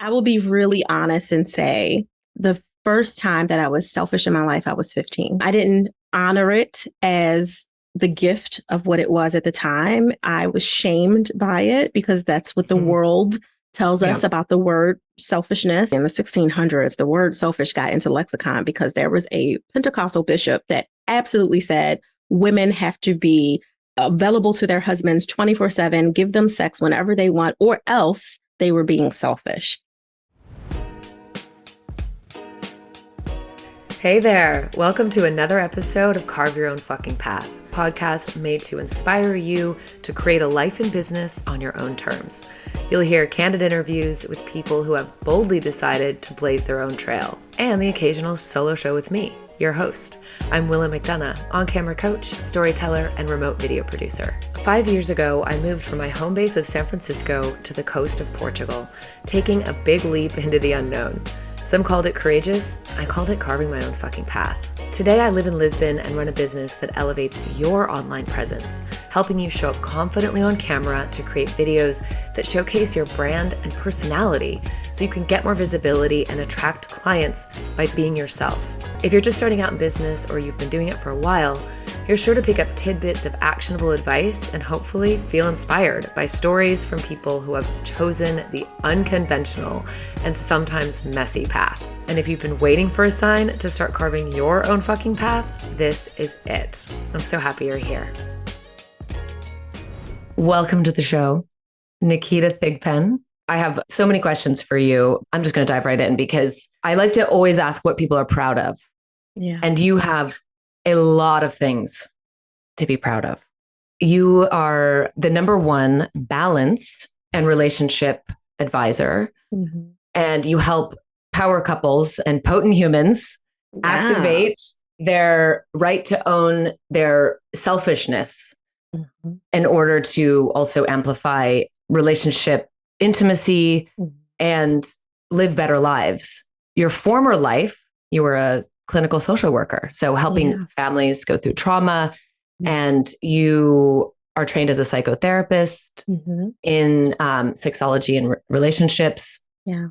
I will be really honest and say the first time that I was selfish in my life, I was 15. I didn't honor it as the gift of what it was at the time. I was shamed by it because that's what the world tells us about the word selfishness. In the 1600s, the word selfish got into lexicon because there was a Pentecostal bishop that absolutely said women have to be available to their husbands 24/7, give them sex whenever they want, or else they were being selfish. Hey there, welcome to another episode of Carve Your Own Fucking Path, a podcast made to inspire you to create a life and business on your own terms. You'll hear candid interviews with people who have boldly decided to blaze their own trail, and the occasional solo show with me, your host. I'm Willa McDonough, on-camera coach, storyteller, and remote video producer. 5 years ago, I moved from my home base of San Francisco to the coast of Portugal, taking a big leap into the unknown. Some called it courageous. I called it carving my own fucking path. Today, I live in Lisbon and run a business that elevates your online presence, helping you show up confidently on camera to create videos that showcase your brand and personality so you can get more visibility and attract clients by being yourself. If you're just starting out in business or you've been doing it for a while, you're sure to pick up tidbits of actionable advice and hopefully feel inspired by stories from people who have chosen the unconventional and sometimes messy path. And if you've been waiting for a sign to start carving your own fucking path, this is it. I'm so happy you're here. Welcome to the show, Naketa Thigpen. I have so many questions for you. I'm just going to dive right in because I like to always ask what people are proud of. Yeah. And you have a lot of things to be proud of. You are the number one balance and relationship advisor, and you help power couples and potent humans activate their right to own their selfishness in order to also amplify relationship intimacy and live better lives. Your former life, you were a clinical social worker, so helping families go through trauma, and you are trained as a psychotherapist in sexology and relationships. Yeah.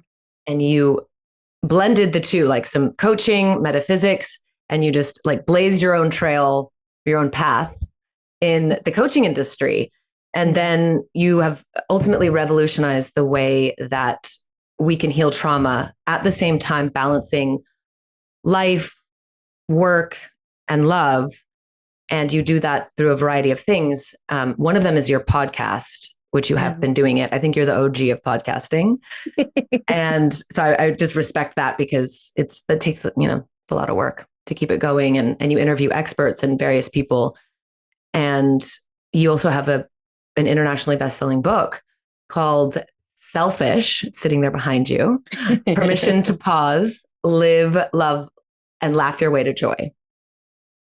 And you blended the two, like some coaching, metaphysics, and you just like blazed your own trail, your own path in the coaching industry. And then you have ultimately revolutionized the way that we can heal trauma at the same time balancing life, work, and love. And you do that through a variety of things. One of them is your podcast, which you have been doing it. I think you're the OG of podcasting. And so I just respect that because that takes, a lot of work to keep it going. And you interview experts and various people. And you also have an internationally best-selling book called Selfish, sitting there behind you, Permission to Pause, Live, Love, and Laugh Your Way to Joy.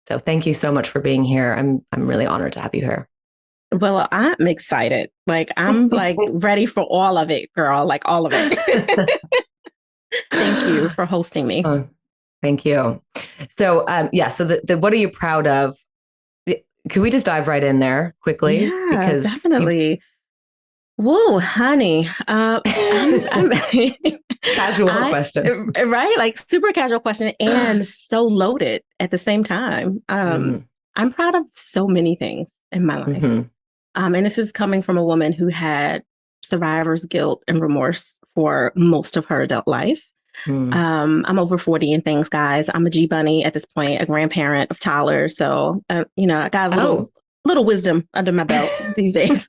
So thank you so much for being here. I'm really honored to have you here. Well, I'm excited. I'm ready for all of it, girl, like all of it. Thank you for hosting me. Thank you. So, so the what are you proud of? Could we just dive right in there quickly? Yeah, because definitely. Whoa, honey. I'm casual question. Right? Like super casual question and so loaded at the same time. I'm proud of so many things in my life. And this is coming from a woman who had survivor's guilt and remorse for most of her adult life. I'm over 40 and things, guys. I'm a G bunny at this point, a grandparent of toddlers. So, I got a little wisdom under my belt these days.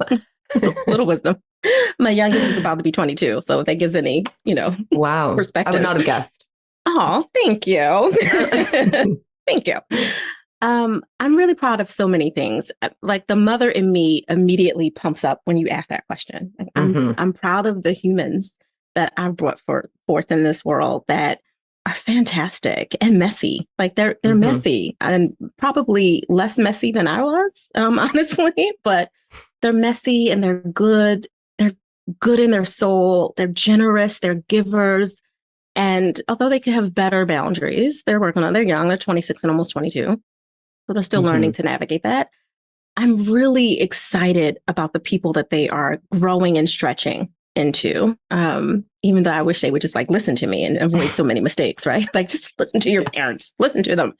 Little wisdom. My youngest is about to be 22. So if that gives any, wow, perspective. I would not have guessed. Oh, thank you. Thank you. I'm really proud of so many things. Like the mother in me immediately pumps up when you ask that question. I'm proud of the humans that I brought forth in this world that are fantastic and messy. Like they're messy and probably less messy than I was, honestly, but they're messy and they're good. They're good in their soul. They're generous. They're givers. And although they could have better boundaries, they're working on, they're young, they're 26 and almost 22. So they're still learning to navigate that. I'm really excited about the people that they are growing and stretching into, even though I wish they would just like listen to me and avoid so many mistakes, right? Like just listen to your parents, listen to them.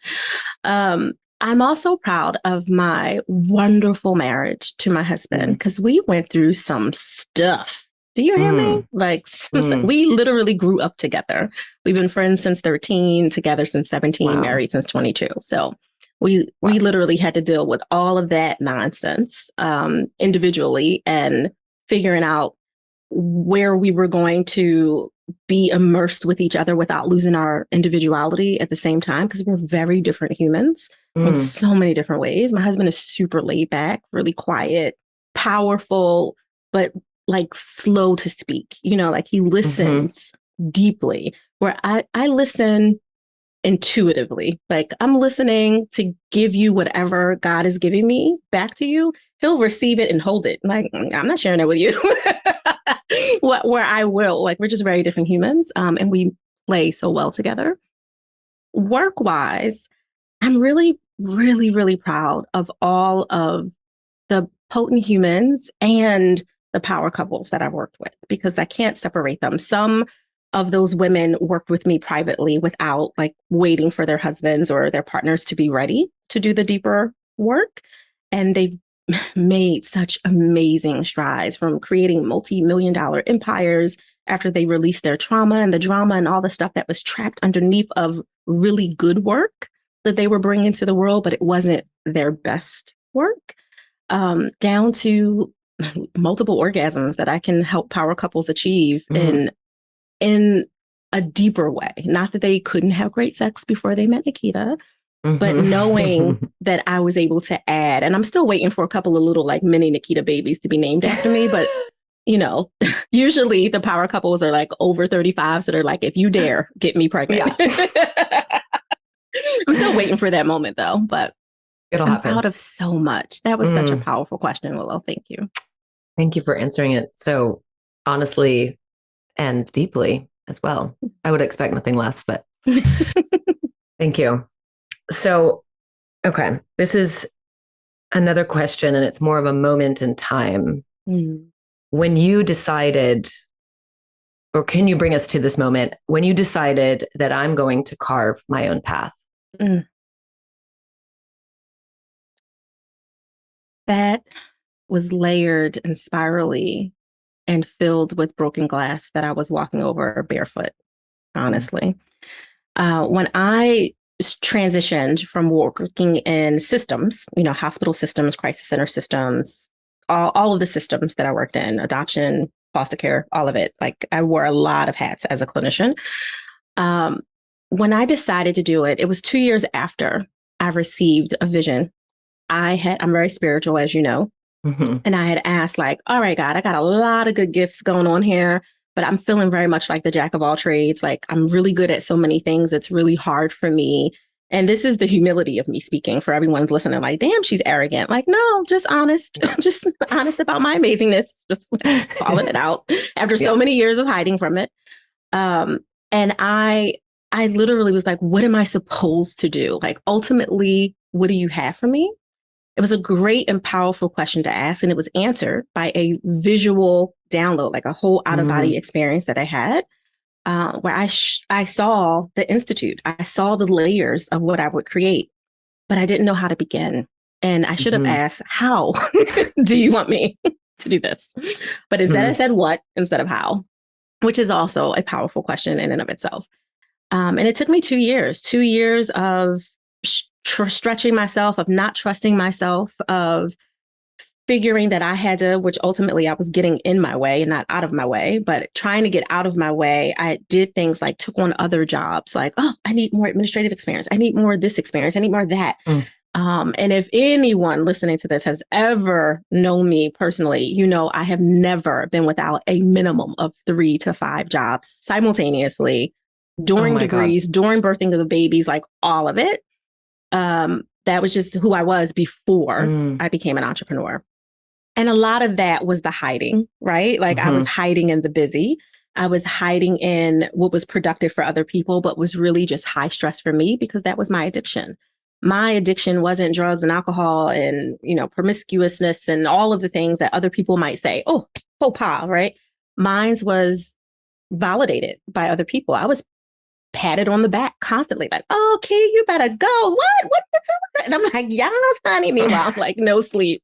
I'm also proud of my wonderful marriage to my husband because we went through some stuff. Do you hear me? Like we literally grew up together. We've been friends since 13, together since 17, married since 22. So we literally had to deal with all of that nonsense individually and figuring out where we were going to be immersed with each other without losing our individuality at the same time, because we're very different humans in so many different ways. My husband is super laid back, really quiet, powerful, but like slow to speak, you know, like he listens deeply, where I listen intuitively. Like I'm listening to give you whatever God is giving me back to you. He'll receive it and hold it. Like, I'm not sharing it with you. Where I will, like, we're just very different humans. And we play so well together. Work-wise, I'm really, really, really proud of all of the potent humans and the power couples that I've worked with, because I can't separate them. Some of those women worked with me privately without like waiting for their husbands or their partners to be ready to do the deeper work. And they've made such amazing strides, from creating multi-million-dollar empires after they released their trauma and the drama and all the stuff that was trapped underneath of really good work that they were bringing to the world, but it wasn't their best work, down to multiple orgasms that I can help power couples achieve in a deeper way. Not that they couldn't have great sex before they met Naketa, but knowing that I was able to add, and I'm still waiting for a couple of little like mini Naketa babies to be named after me. But, you know, usually the power couples are like over 35. So they're like, if you dare get me pregnant. Yeah. I'm still waiting for that moment though, but it'll happen. I'm proud of so much. That was such a powerful question, Willow. Thank you. Thank you for answering it so honestly and deeply as well. I would expect nothing less, but thank you. So, okay, this is another question, and it's more of a moment in time. When you decided, or can you bring us to this moment, when you decided that I'm going to carve my own path? That was layered and spirally and filled with broken glass that I was walking over barefoot, honestly. When I transitioned from working in systems, you know, hospital systems, crisis center systems, all of the systems that I worked in, adoption, foster care, all of it. Like I wore a lot of hats as a clinician. When I decided to do it, it was 2 years after I received a vision. I'm very spiritual, as you know. And I had asked like, all right, God, I got a lot of good gifts going on here, but I'm feeling very much like the jack of all trades. Like I'm really good at so many things. It's really hard for me. And this is the humility of me speaking for everyone's listening. Like, damn, she's arrogant. Like, no, just honest, just honest about my amazingness, just calling it out after so many years of hiding from it. And I literally was like, what am I supposed to do? Like, ultimately, what do you have for me? It was a great and powerful question to ask. And it was answered by a visual download, like a whole out-of-body experience that I had, where I saw the institute. I saw the layers of what I would create, but I didn't know how to begin. And I should have asked, how do you want me to do this? But instead I said what instead of how, which is also a powerful question in and of itself. And it took me 2 years of stretching myself, of not trusting myself, of figuring that I had to, which ultimately I was getting in my way and not out of my way, but trying to get out of my way. I did things like took on other jobs, like, oh, I need more administrative experience. I need more of this experience. I need more of that. And if anyone listening to this has ever known me personally, you know, I have never been without a minimum of 3 to 5 jobs simultaneously during degrees, during birthing of the babies, like all of it. That was just who I was before I became an entrepreneur. And a lot of that was the hiding, right? Like I was hiding in the busy. I was hiding in what was productive for other people, but was really just high stress for me because that was my addiction. My addiction wasn't drugs and alcohol and, you know, promiscuousness and all of the things that other people might say, oh, faux pas, right? Mine was validated by other people. I was patted on the back constantly, like, oh, okay, you better go. What's up? And I'm like, yes, honey. Meanwhile, I'm like, no sleep.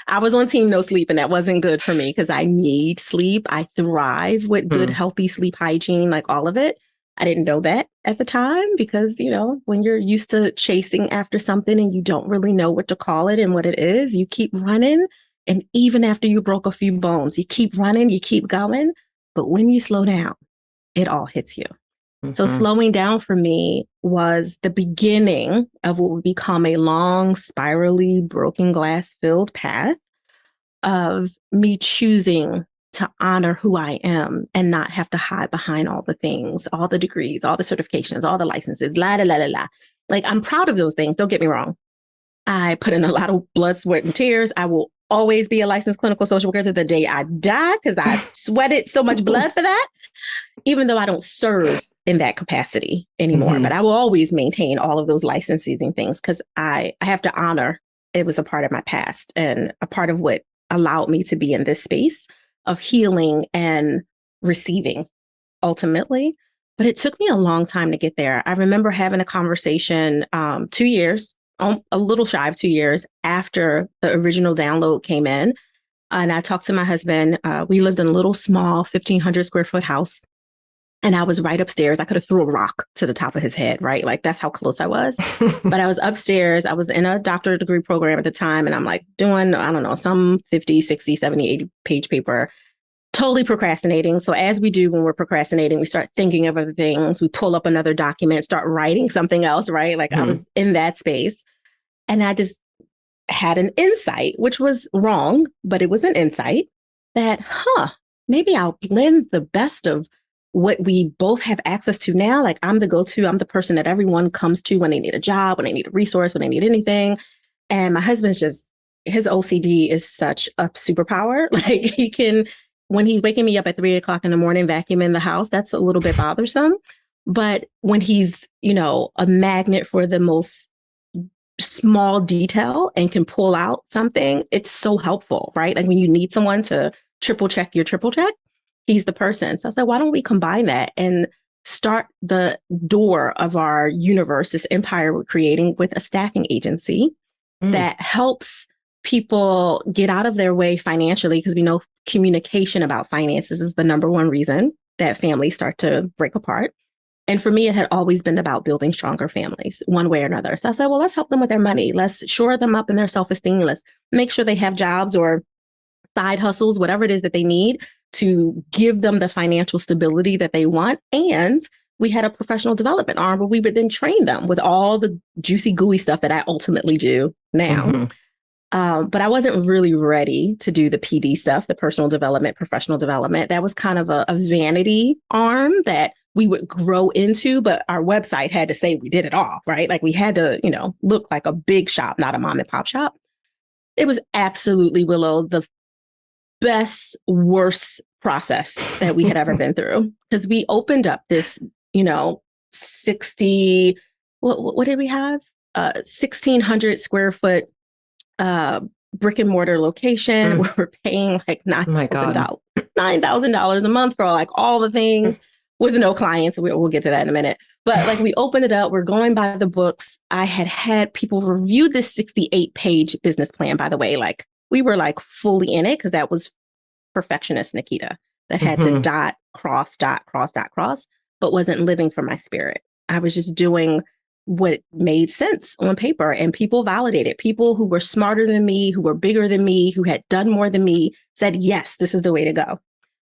I was on team no sleep, and that wasn't good for me because I need sleep. I thrive with good, healthy sleep hygiene, like all of it. I didn't know that at the time because, when you're used to chasing after something and you don't really know what to call it and what it is, you keep running. And even after you broke a few bones, you keep running, you keep going. But when you slow down, it all hits you. So slowing down for me was the beginning of what would become a long, spirally, broken glass filled path of me choosing to honor who I am and not have to hide behind all the things, all the degrees, all the certifications, all the licenses, la, la, la, la, la. Like, I'm proud of those things. Don't get me wrong. I put in a lot of blood, sweat, and tears. I will always be a licensed clinical social worker to the day I die because I sweated so much blood for that, even though I don't serve in that capacity anymore. But I will always maintain all of those licenses and things because I have to honor it was a part of my past and a part of what allowed me to be in this space of healing and receiving ultimately. But it took me a long time to get there. I remember having a conversation 2 years, a little shy of 2 years after the original download came in. And I talked to my husband. We lived in a little small 1,500 square foot house. And I was right upstairs. I could have threw a rock to the top of his head, right? Like, that's how close I was. But I was upstairs. I was in a doctorate degree program at the time. And I'm like doing, I don't know, some 50, 60, 70, 80 page paper, totally procrastinating. So as we do when we're procrastinating, we start thinking of other things. We pull up another document, start writing something else, right? Like I was in that space. And I just had an insight, which was wrong, but it was an insight that, maybe I'll blend the best of what we both have access to now. Like, I'm the go-to, I'm the person that everyone comes to when they need a job, when they need a resource, when they need anything. And my husband's his OCD is such a superpower. Like, he can, when he's waking me up at 3 o'clock in the morning, vacuuming the house, that's a little bit bothersome. But when he's, a magnet for the most small detail and can pull out something, it's so helpful, right? Like, when you need someone to triple check your triple check, he's the person. So I said, why don't we combine that and start the door of our universe, this empire we're creating, with a staffing agency that helps people get out of their way financially, because we know communication about finances is the number one reason that families start to break apart. And for me, it had always been about building stronger families one way or another. So I said, well, let's help them with their money. Let's shore them up in their self-esteem. Let's make sure they have jobs or side hustles, whatever it is that they need to give them the financial stability that they want. And we had a professional development arm where we would then train them with all the juicy, gooey stuff that I ultimately do now. But I wasn't really ready to do the PD stuff, the personal development, professional development. That was kind of a vanity arm that we would grow into, but our website had to say we did it all, right? Like, we had to, look like a big shop, not a mom and pop shop. It was absolutely, Willow, the best, worst process that we had ever been through, because we opened up this, 60, what did we have? 1,600 square foot brick and mortar location where we're paying like $9,000 a month for like all the things with no clients. We'll get to that in a minute. But like, we opened it up, we're going by the books. I had people review this 68-page business plan, by the way. Like, we were like fully in it because that was perfectionist Naketa that had to dot, cross, but wasn't living from my spirit. I was just doing what made sense on paper, and people validated. People who were smarter than me, who were bigger than me, who had done more than me said, yes, this is the way to go.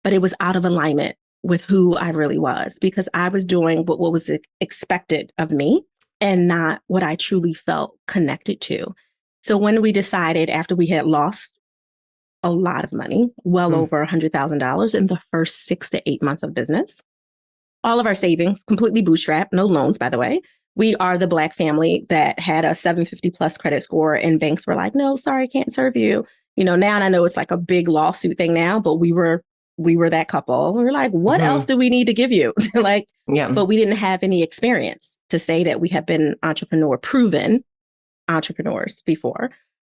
But it was out of alignment with who I really was, because I was doing what was expected of me and not what I truly felt connected to. So when we decided, after we had lost a lot of money, well over $100,000 in the first 6 to 8 months of business, all of our savings, completely bootstrapped, no loans, by the way. We are the Black family that had a 750 plus credit score, and banks were like, no, sorry, can't serve you. Now, and I know it's like a big lawsuit thing now, but we were that couple. We were like, what else do we need to give you? But we didn't have any experience to say that we have been proven entrepreneurs before.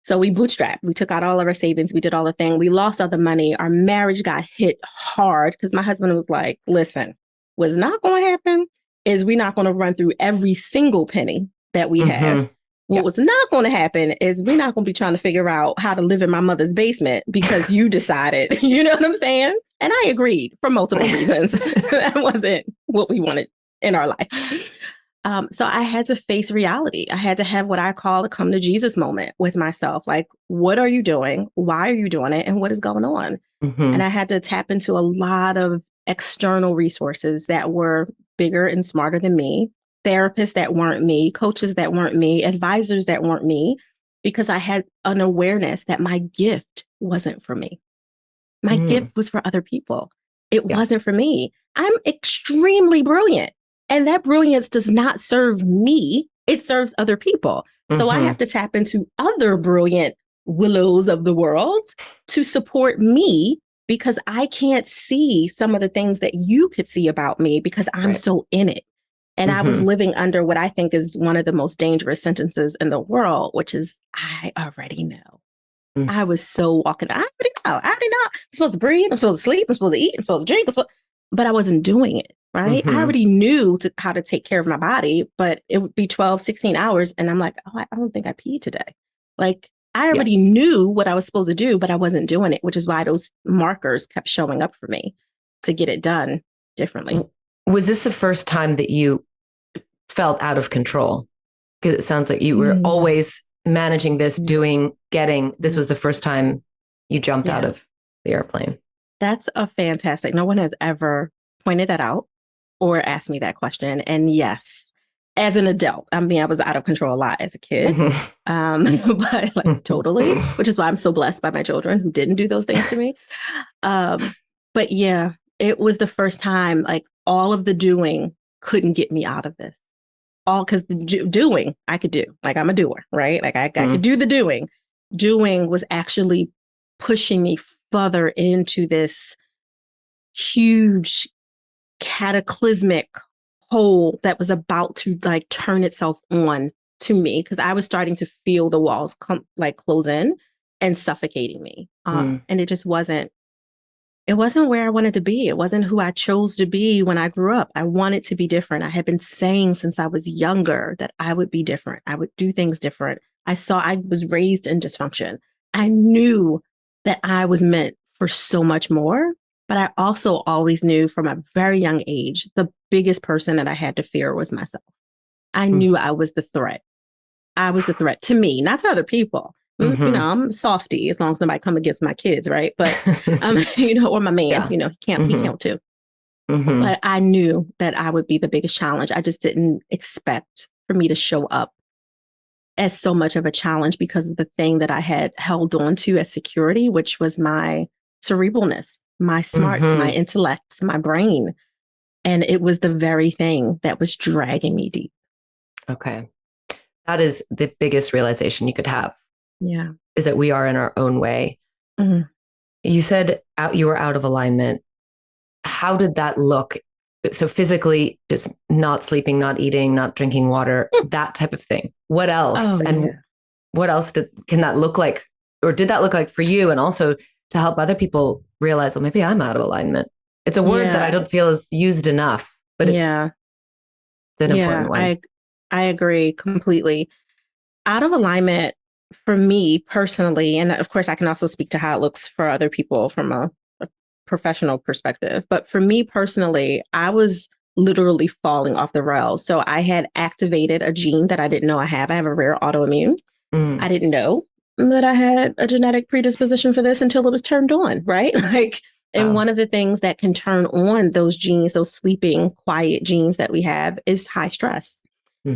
So we bootstrapped. We took out all of our savings. We did all the thing. We lost all the money. Our marriage got hit hard because my husband was like, listen, what's not going to happen is we're not going to run through every single penny that we have. What's not going to happen is we're not going to be trying to figure out how to live in my mother's basement because you decided, you know what I'm saying? And I agreed for multiple reasons. That wasn't what we wanted in our life. So I had to face reality. I had to have what I call a come to Jesus moment with myself. Like, what are you doing? Why are you doing it? And what is going on? And I had to tap into a lot of external resources that were bigger and smarter than me, therapists that weren't me, coaches that weren't me, advisors that weren't me, because I had an awareness that my gift wasn't for me. My gift was for other people. It wasn't for me. I'm extremely brilliant. And that brilliance does not serve me. It serves other people. So I have to tap into other brilliant willows of the world to support me because I can't see some of the things that you could see about me because I'm so in it. And I was living under what I think is one of the most dangerous sentences in the world, which is, I already know. I was so walking, I already know. I'm supposed to breathe. I'm supposed to sleep. I'm supposed to eat. I'm supposed to drink. But I wasn't doing it. Right. I already knew how to take care of my body, but it would be 12, 16 hours. And I'm like, oh, I don't think I peed today. Like I already knew what I was supposed to do, but I wasn't doing it, which is why those markers kept showing up for me to get it done differently. Was this the first time that you felt out of control? Because it sounds like you were always managing this, getting, this was the first time you jumped out of the airplane. That's a fantastic, no one has ever pointed that out or asked me that question. And yes, as an adult, I mean, I was out of control a lot as a kid, but like totally, which is why I'm so blessed by my children who didn't do those things to me. But yeah, it was the first time, like all of the doing couldn't get me out of this. All because the doing I could do, like I'm a doer, right? Like I could do the doing. Doing was actually pushing me further into this huge cataclysmic hole that was about to like turn itself on to me because I was starting to feel the walls close in and suffocating me. And it just wasn't where I wanted to be. It wasn't who I chose to be when I grew up. I wanted to be different. I had been saying since I was younger that I would be different. I would do things different. I was raised in dysfunction. I knew that I was meant for so much more. But I also always knew from a very young age, the biggest person that I had to fear was myself. I knew I was the threat. I was the threat to me, not to other people. You know, I'm softy as long as nobody come against my kids, right? But, you know, or my man, you know, he can't too. But I knew that I would be the biggest challenge. I just didn't expect for me to show up as so much of a challenge because of the thing that I had held on to as security, which was my cerebralness, my smarts, my intellects, my brain. And it was the very thing that was dragging me deep. Okay. That is the biggest realization you could have. Yeah. Is that we are in our own way. You said you were out of alignment. How did that look? So physically, just not sleeping, not eating, not drinking water, that type of thing. What else? What else can that look like? Or did that look like for you? And also to help other people realize, well, maybe I'm out of alignment. It's a word that I don't feel is used enough, but it's an important one. I agree completely. Out of alignment for me personally, and of course I can also speak to how it looks for other people from a professional perspective. But for me personally, I was literally falling off the rails. So I had activated a gene that I didn't know I have. I have a rare autoimmune. I didn't know that I had a genetic predisposition for this until it was turned on, right? And one of the things that can turn on those genes, those sleeping, quiet genes that we have is high stress.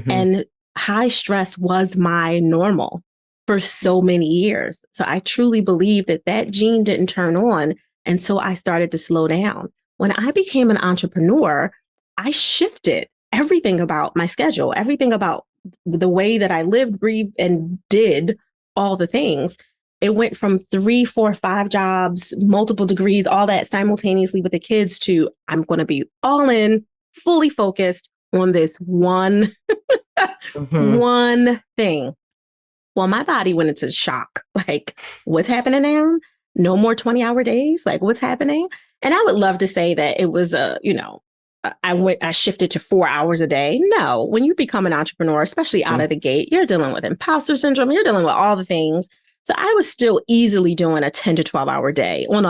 And high stress was my normal for so many years. So I truly believe that gene didn't turn on until I started to slow down. When I became an entrepreneur, I shifted everything about my schedule, everything about the way that I lived, breathed, and did all the things. It went from 3, 4, 5 jobs, multiple degrees, all that simultaneously with the kids to I'm going to be all in, fully focused on this one thing. Well, my body went into shock. Like, what's happening now? No more 20-hour days? Like, what's happening? And I would love to say that it was I shifted to 4 hours a day. No, when you become an entrepreneur, especially out of the gate, you're dealing with imposter syndrome. You're dealing with all the things. So I was still easily doing a 10 to 12-hour day on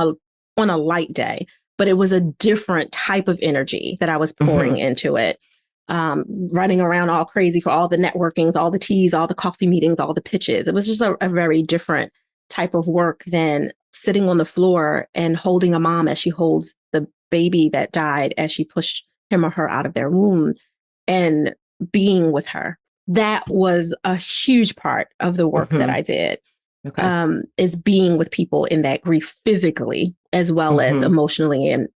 a light day, but it was a different type of energy that I was pouring into it. Running around all crazy for all the networkings, all the teas, all the coffee meetings, all the pitches. It was just a very different type of work than sitting on the floor and holding a mom as she holds the baby that died as she pushed him or her out of their womb and being with her. That was a huge part of the work that I did. Okay. Is being with people in that grief physically as well as emotionally and,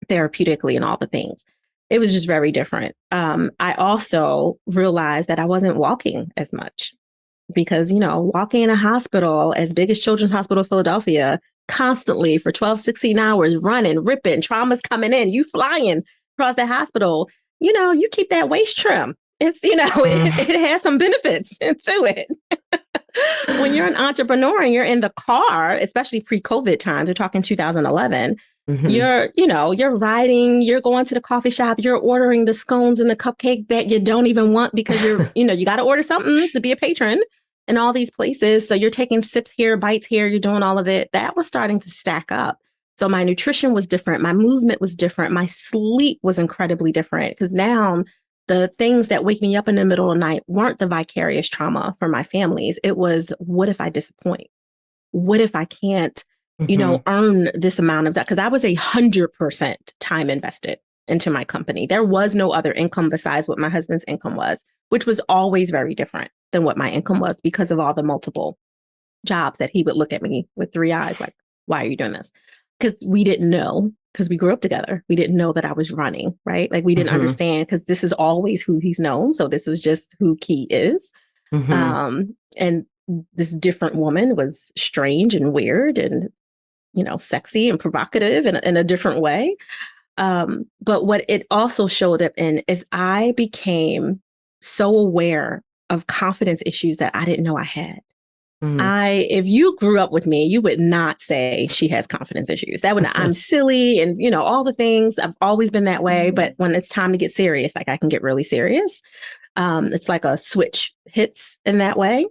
therapeutically and all the things. It was just very different. I also realized that I wasn't walking as much because, walking in a hospital as big as Children's Hospital of Philadelphia constantly for 12, 16 hours, running, ripping, traumas coming in, you flying across the hospital, you keep that waist trim. It's, it has some benefits to it. When you're an entrepreneur and you're in the car, especially pre-COVID times, we're talking 2011, you're riding, you're going to the coffee shop, you're ordering the scones and the cupcake that you don't even want because you got to order something to be a patron in all these places. So you're taking sips here, bites here, you're doing all of it. That was starting to stack up. So my nutrition was different. My movement was different. My sleep was incredibly different because now the things that wake me up in the middle of the night weren't the vicarious trauma for my families. It was, what if I disappoint? What if I can't, earn this amount of that? Because I was 100% time invested into my company. There was no other income besides what my husband's income was, which was always very different than what my income was because of all the multiple jobs that he would look at me with 3 eyes like, why are you doing this? Because we didn't know, because we grew up together. We didn't know that I was running, right? Like we didn't understand because this is always who he's known. So this was just who Key is. And this different woman was strange and weird and, sexy and provocative in a different way. But what it also showed up in is I became so aware of confidence issues that I didn't know I had. If you grew up with me, you would not say she has confidence issues. That would not, I'm silly and, all the things. I've always been that way. But when it's time to get serious, like I can get really serious. It's like a switch hits in that way.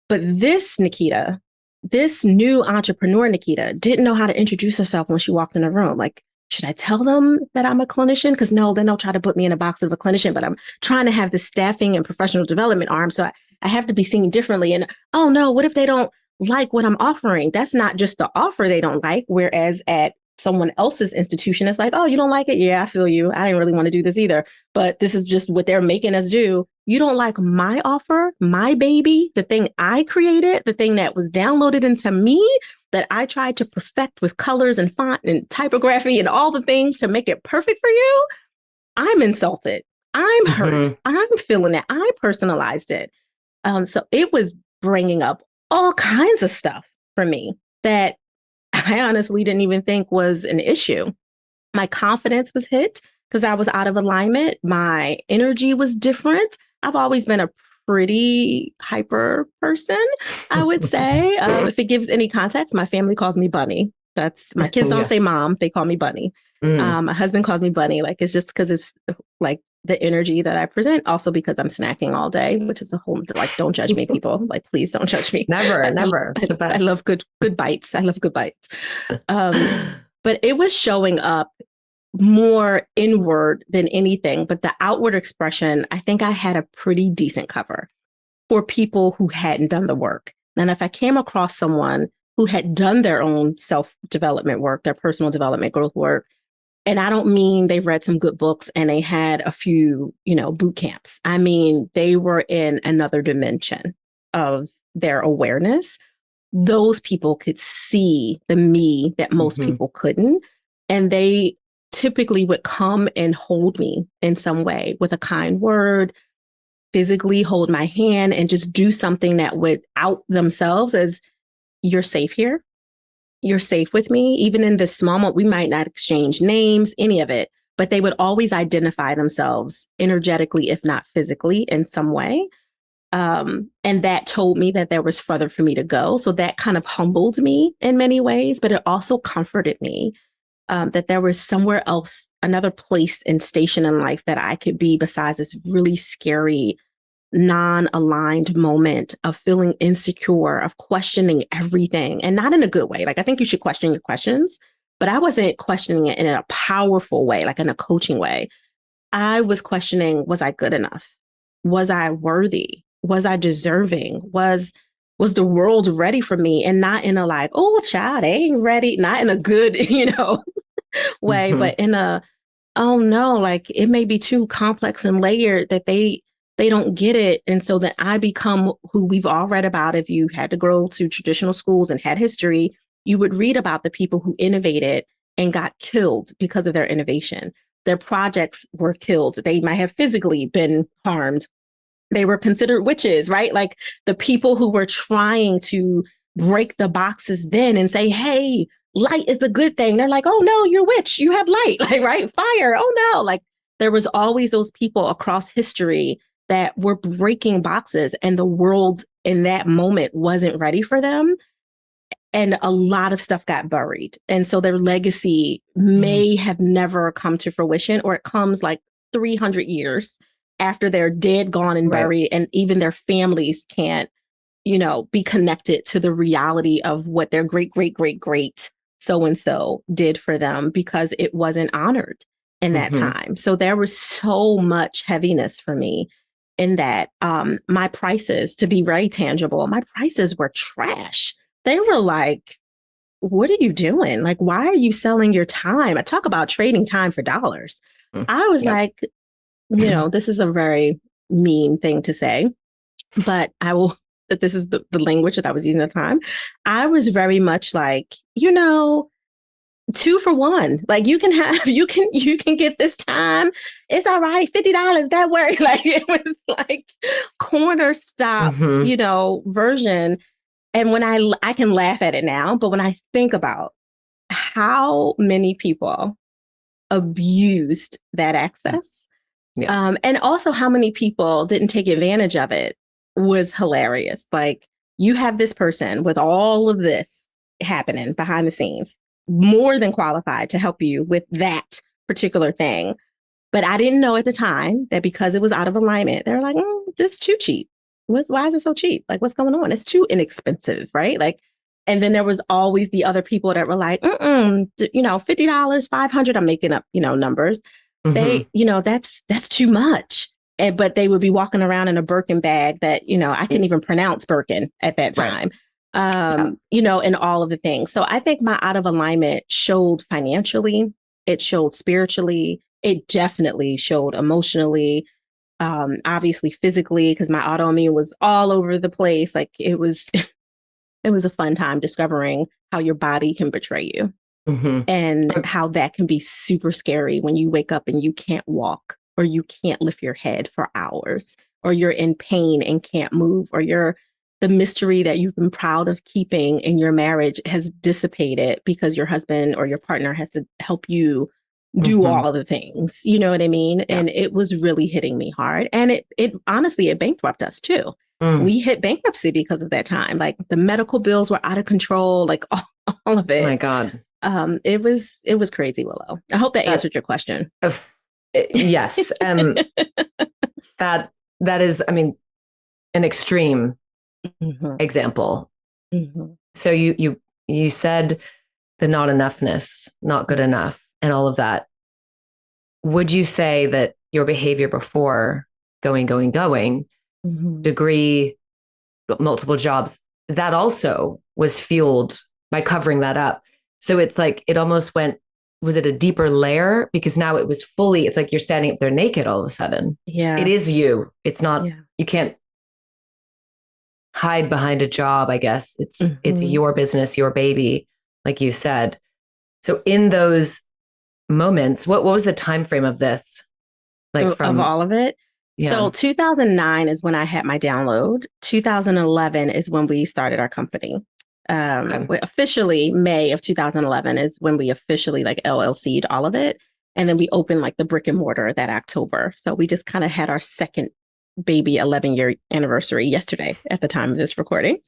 But this Naketa, this new entrepreneur Naketa, didn't know how to introduce herself when she walked in a room. Like, should I tell them that I'm a clinician? Because no, then they'll try to put me in a box of a clinician, but I'm trying to have the staffing and professional development arm. So I have to be seen differently. And oh no, what if they don't like what I'm offering? That's not just the offer they don't like. Whereas at someone else's institution, it's like, oh, you don't like it? Yeah, I feel you. I didn't really want to do this either. But this is just what they're making us do. You don't like my offer, my baby, the thing I created, the thing that was downloaded into me, that I tried to perfect with colors and font and typography and all the things to make it perfect for you. I'm insulted. I'm hurt. I'm feeling it. I personalized it. So it was bringing up all kinds of stuff for me that I honestly didn't even think was an issue. My confidence was hit because I was out of alignment. My energy was different. I've always been a pretty hyper person, I would say. If it gives any context, my family calls me Bunny. That's my kids don't say mom, they call me Bunny. My husband calls me Bunny. Like it's just because it's like the energy that I present. Also because I'm snacking all day, which is a whole like don't judge me, people. Like please don't judge me. Never. I love good bites. I love good bites. But it was showing up more inward than anything. But the outward expression, I think I had a pretty decent cover for people who hadn't done the work. And if I came across someone who had done their own self-development work, their personal development growth work, and I don't mean they've read some good books and they had a few, boot camps. I mean, they were in another dimension of their awareness. Those people could see the me that most people couldn't. And they typically would come and hold me in some way with a kind word, physically hold my hand and just do something that would out themselves as you're safe here. You're safe with me. Even in this small moment, we might not exchange names, any of it, but they would always identify themselves energetically, if not physically in some way. And that told me that there was further for me to go. So that kind of humbled me in many ways, but it also comforted me that there was somewhere else, another place and station in life that I could be besides this really scary, non-aligned moment of feeling insecure, of questioning everything, and not in a good way. Like, I think you should question your questions, but I wasn't questioning it in a powerful way, like in a coaching way. I was questioning, was I good enough? Was I worthy? Was I deserving? Was the world ready for me? And not in a like, oh, child, they ain't ready. Not in a good, way, but in a, oh no, like it may be too complex and layered that they don't get it. And so that I become who we've all read about. If you had to go to traditional schools and had history, you would read about the people who innovated and got killed because of their innovation. Their projects were killed. They might have physically been harmed. They were considered witches, right? Like the people who were trying to break the boxes then and say, hey, light is a good thing. They're like, oh no, you're a witch. You have light, like, right? Fire. Oh no. Like there was always those people across history that were breaking boxes, and the world in that moment wasn't ready for them. And a lot of stuff got buried. And so their legacy may have never come to fruition, or it comes like 300 years after they're dead, gone, and buried. And even their families can't, be connected to the reality of what their great, great, great, great so-and-so did for them because it wasn't honored in that time. So there was so much heaviness for me in that. My prices, to be very tangible, my prices were trash. They were like, what are you doing? Like, why are you selling your time? I talk about trading time for dollars. I was like, this is a very mean thing to say, but this is the language that I was using at the time. I was very much like, 2 for 1. Like you can get this time. It's all right. $50, that worry. Like it was like corner stop, version. And when I can laugh at it now, but when I think about how many people abused that access, and also how many people didn't take advantage of it was hilarious. Like you have this person with all of this happening behind the scenes, more than qualified to help you with that particular thing. But I didn't know at the time that because it was out of alignment, they're like, this is too cheap. Why is it so cheap? Like, what's going on? It's too inexpensive, right? Like, and then there was always the other people that were like, $50, 500. I'm making up, numbers. They, that's too much. But they would be walking around in a Birkin bag that, I couldn't even pronounce Birkin at that time. And all of the things. So I think my out of alignment showed financially, it showed spiritually, it definitely showed emotionally. Obviously physically, because my autoimmune was all over the place. Like it was a fun time discovering how your body can betray you and how that can be super scary when you wake up and you can't walk, or you can't lift your head for hours, or you're in pain and can't move, or the mystery that you've been proud of keeping in your marriage has dissipated because your husband or your partner has to help you do all of the things, you know what I mean? Yeah. And it was really hitting me hard. And it honestly, it bankrupted us too. We hit bankruptcy because of that time. Like the medical bills were out of control, like all of it. Oh my God. It was crazy, Willow. I hope that answered your question. Yes. That is, an extreme example. So you said the not enoughness, not good enough, and all of that. Would you say that your behavior before going, degree, multiple jobs, that also was fueled by covering that up? So it's like, it almost went, was it a deeper layer? Because now it was fully, it's like you're standing up there naked all of a sudden. Yeah. It is you. It's not, you can't hide behind a job, I guess. It's your business, your baby, like you said. So in those moments, what was the time frame of this? Like of all of it? Yeah. So 2009 is when I had my download. 2011 is when we started our company. Officially, May of 2011 is when we officially like LLC'd all of it. And then we opened like the brick and mortar that October. So we just kind of had our second baby 11-year anniversary yesterday at the time of this recording.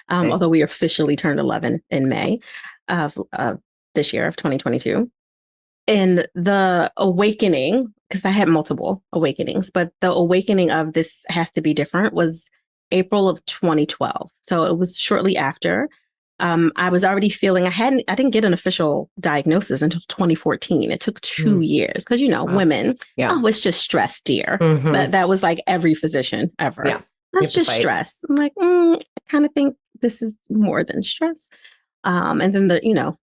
Nice. Although we officially turned 11 in May of this year of 2022. And the awakening, because I had multiple awakenings, but the awakening of this has to be different was April of 2012. So it was shortly after. I was already feeling I didn't get an official diagnosis until 2014. It took 2 years because, women, it's just stress, dear. But that was like every physician ever. Yeah. That's just stress. I'm like, I kind of think this is more than stress. And then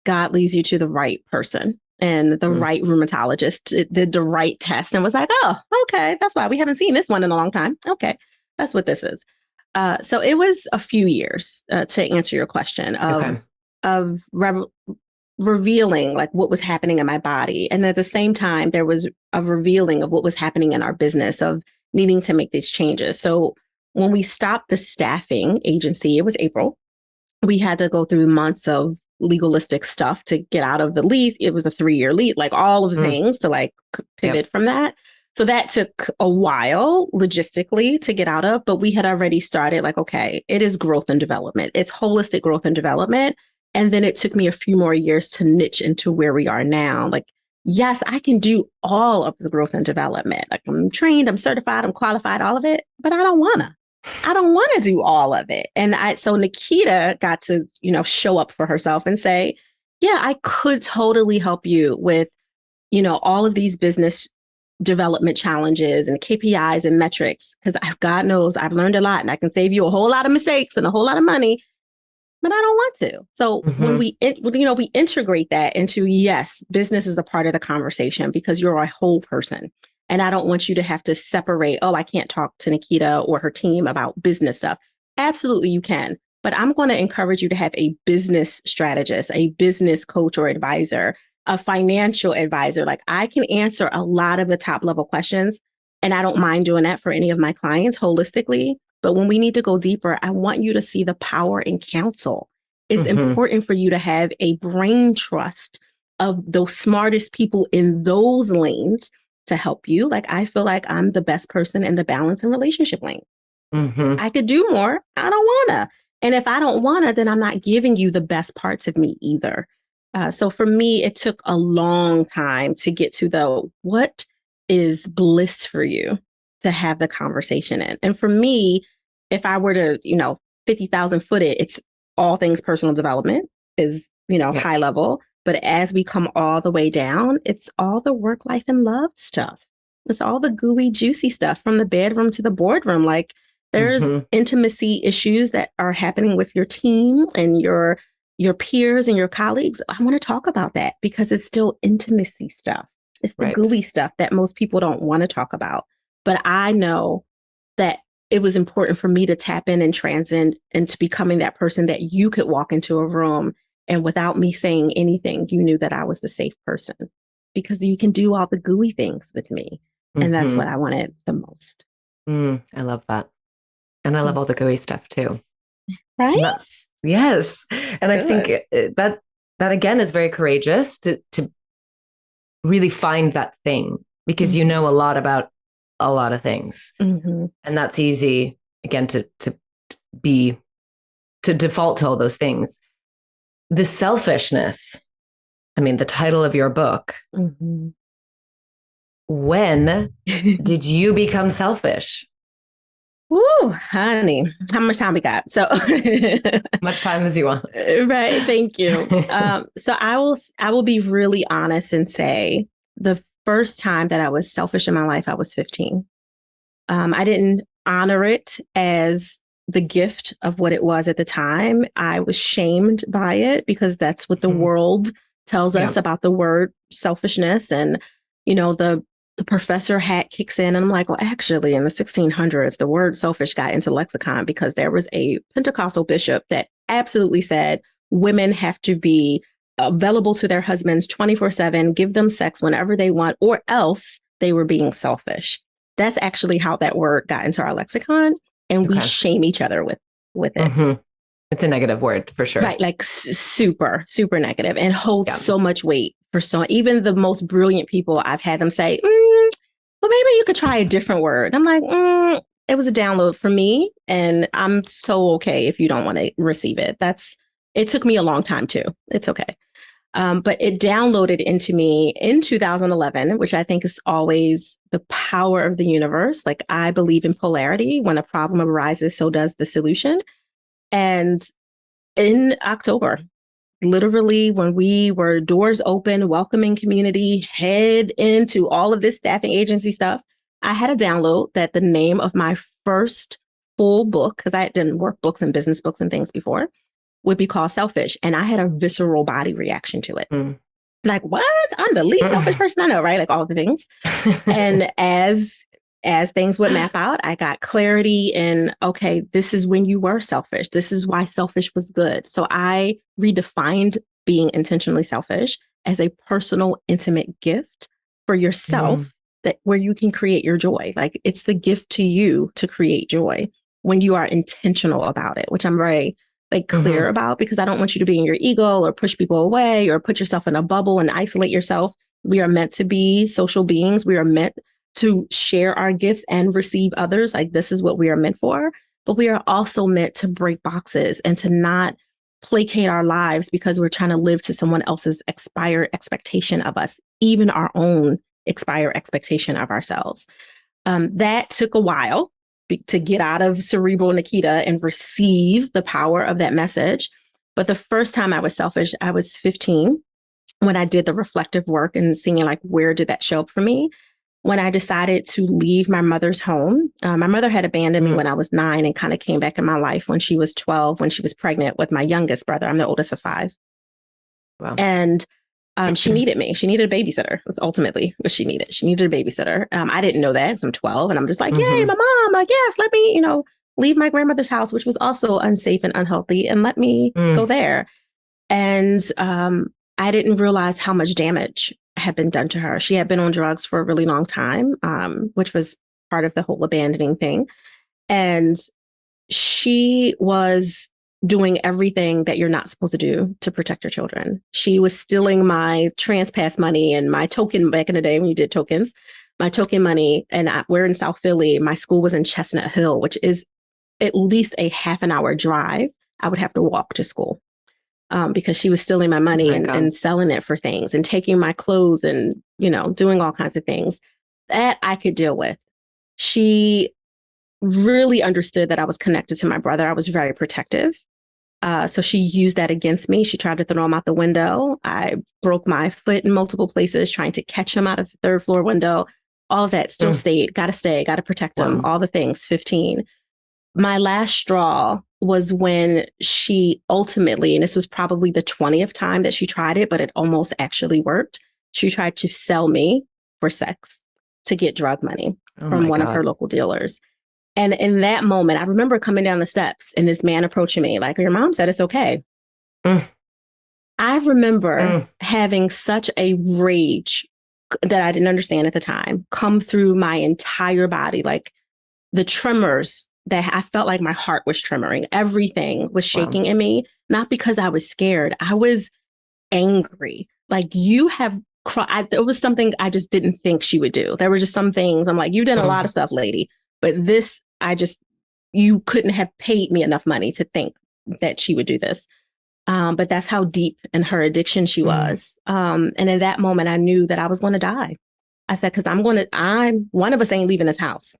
God leads you to the right person and the right rheumatologist. It did the right test and was like, oh, okay, that's why we haven't seen this one in a long time. Okay, that's what this is. So it was a few years to answer your question of revealing like what was happening in my body. And at the same time, there was a revealing of what was happening in our business of needing to make these changes. So when we stopped the staffing agency, it was April. We had to go through months of legalistic stuff to get out of the lease. It was a 3-year lease, like all of the things to like pivot from that. So that took a while logistically to get out of, but we had already started like, okay, it is growth and development. It's holistic growth and development. And then it took me a few more years to niche into where we are now. Like, yes, I can do all of the growth and development. Like I'm trained, I'm certified, I'm qualified, all of it, but I don't want to do all of it. And so Naketa got to, show up for herself and say, yeah, I could totally help you with, all of these business development challenges and KPIs and metrics, because God knows I've learned a lot and I can save you a whole lot of mistakes and a whole lot of money, but I don't want to. So when we integrate that into, yes, business is a part of the conversation because you're a whole person. And I don't want you to have to separate, I can't talk to Naketa or her team about business stuff. Absolutely, you can. But I'm going to encourage you to have a business strategist, a business coach or advisor, a financial advisor. Like I can answer a lot of the top level questions. And I don't mind doing that for any of my clients holistically. But when we need to go deeper, I want you to see the power in counsel. It's important for you to have a brain trust of those smartest people in those lanes to help you. Like I feel like I'm the best person in the balance and relationship lane. I could do more. I don't wanna. And if I don't wanna, then I'm not giving you the best parts of me either. So for me, it took a long time to get to what is bliss for you to have the conversation in. And for me, if I were to, 50,000 foot it's all things personal development is, high level. But as we come all the way down, it's all the work, life, and love stuff. It's all the gooey, juicy stuff from the bedroom to the boardroom. Like there's intimacy issues that are happening with your team and your peers and your colleagues. I want to talk about that because it's still intimacy stuff. It's the gooey stuff that most people don't want to talk about. But I know that it was important for me to tap in and transcend into becoming that person that you could walk into a room and without me saying anything, you knew that I was the safe person because you can do all the gooey things with me. And that's what I wanted the most. I love that. And I love all the gooey stuff too. Right? Yes. And I think that again is very courageous to really find that thing because you know a lot about a lot of things. And that's easy, again, to default to all those things. The selfishness, the title of your book, when did you become selfish? Ooh, honey, how much time we got? So much time as you want. Right. Thank you. So I will be really honest and say the first time that I was selfish in my life, I was 15. I didn't honor it as the gift of what it was at the time. I was shamed by it because that's what the world tells us about the word selfishness. And, the professor hat kicks in and I'm like, well, actually in the 1600s, the word selfish got into lexicon because there was a Pentecostal bishop that absolutely said women have to be available to their husbands 24/7, give them sex whenever they want, or else they were being selfish. That's actually how that word got into our lexicon. And we shame each other with it. It's a negative word for sure. Right. Like super, super negative and holds so much weight for even the most brilliant people. I've had them say, well, maybe you could try a different word. I'm like, it was a download for me. And I'm so okay if you don't want to receive it. It took me a long time too. It's okay. But it downloaded into me in 2011, which I think is always the power of the universe. Like, I believe in polarity. When a problem arises, so does the solution. And in October, literally when we were doors open, welcoming community, head into all of this staffing agency stuff, I had a download that the name of my first full book, because I didn't work books and business books and things before, would be called Selfish. And I had a visceral body reaction to it. Like, what? I'm the least selfish person I know, right? Like all the things. And as things would map out, I got clarity in, okay, this is when you were selfish. This is why selfish was good. So I redefined being intentionally selfish as a personal, intimate gift for yourself where you can create your joy. Like, it's the gift to you to create joy when you are intentional about it, which I'm very clear about, because I don't want you to be in your ego or push people away or put yourself in a bubble and isolate yourself. We are meant to be social beings. We are meant to share our gifts and receive others. Like, this is what we are meant for. But we are also meant to break boxes and to not placate our lives because we're trying to live to someone else's expired expectation of us, even our own expired expectation of ourselves. That took a while to get out of cerebral Naketa and receive the power of that message. But the first time I was selfish, I was 15 when I did the reflective work and seeing like, where did that show up for me? When I decided to leave my mother's home. My mother had abandoned me when I was 9 and kind of came back in my life when she was 12, when she was pregnant with my youngest brother. I'm the oldest of 5. Wow. And she needed me. She needed a babysitter. Was ultimately what she needed. She needed a babysitter. I didn't know that because I'm 12 and I'm just like, yay, my mom, like, yes, let me, leave my grandmother's house, which was also unsafe and unhealthy, and let me go there. And I didn't realize how much damage had been done to her. She had been on drugs for a really long time, which was part of the whole abandoning thing. And she was doing everything that you're not supposed to do to protect your children. She was stealing my TransPass money and my token back in the day when you did tokens, my token money. And we're in South Philly. My school was in Chestnut Hill, which is at least a half an hour drive. I would have to walk to school because she was stealing my money and selling it for things and taking my clothes and, doing all kinds of things that I could deal with. She really understood that I was connected to my brother. I was very protective. So she used that against me. She tried to throw him out the window. I broke my foot in multiple places trying to catch him out of the 3rd floor window. All of that still stayed. Got to stay. Got to protect him. All the things. 15. My last straw was when she ultimately, and this was probably the 20th time that she tried it, but it almost actually worked. She tried to sell me for sex to get drug money from one of her local dealers. And in that moment, I remember coming down the steps and this man approaching me like, your mom said it's okay. I remember having such a rage that I didn't understand at the time come through my entire body, like the tremors that I felt like my heart was tremoring. Everything was shaking in me, not because I was scared. I was angry. Like, you have cried. There was something I just didn't think she would do. There were just some things I'm like, you've done a lot of stuff, lady. But this, you couldn't have paid me enough money to think that she would do this. But that's how deep in her addiction she was. And in that moment, I knew that I was going to die. I said, because one of us ain't leaving this house.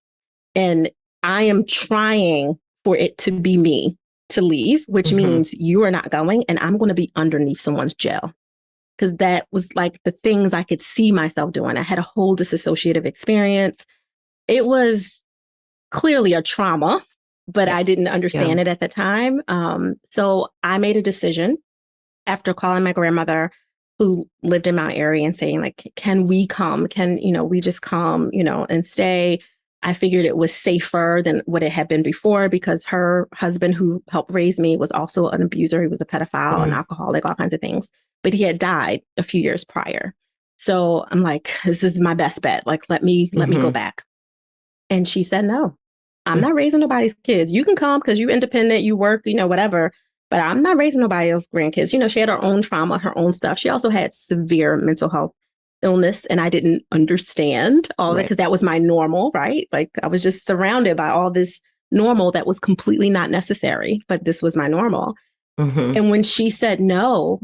And I am trying for it to be me to leave, which means you are not going, and I'm going to be underneath someone's jail. Because that was like the things I could see myself doing. I had a whole disassociative experience. It was clearly a trauma, but I didn't understand it at the time. So I made a decision after calling my grandmother who lived in my area and saying, like, can we come? Can, we just come, and stay? I figured it was safer than what it had been before because her husband who helped raise me was also an abuser. He was a pedophile, an alcoholic, all kinds of things, but he had died a few years prior. So I'm like, this is my best bet. Like, let me go back. And she said, no, I'm not raising nobody's kids. You can come because you're independent, you work, whatever, but I'm not raising nobody else's grandkids. She had her own trauma, her own stuff. She also had severe mental health illness and I didn't understand all that because that was my normal, right? Like I was just surrounded by all this normal that was completely not necessary, but this was my normal. And when she said no,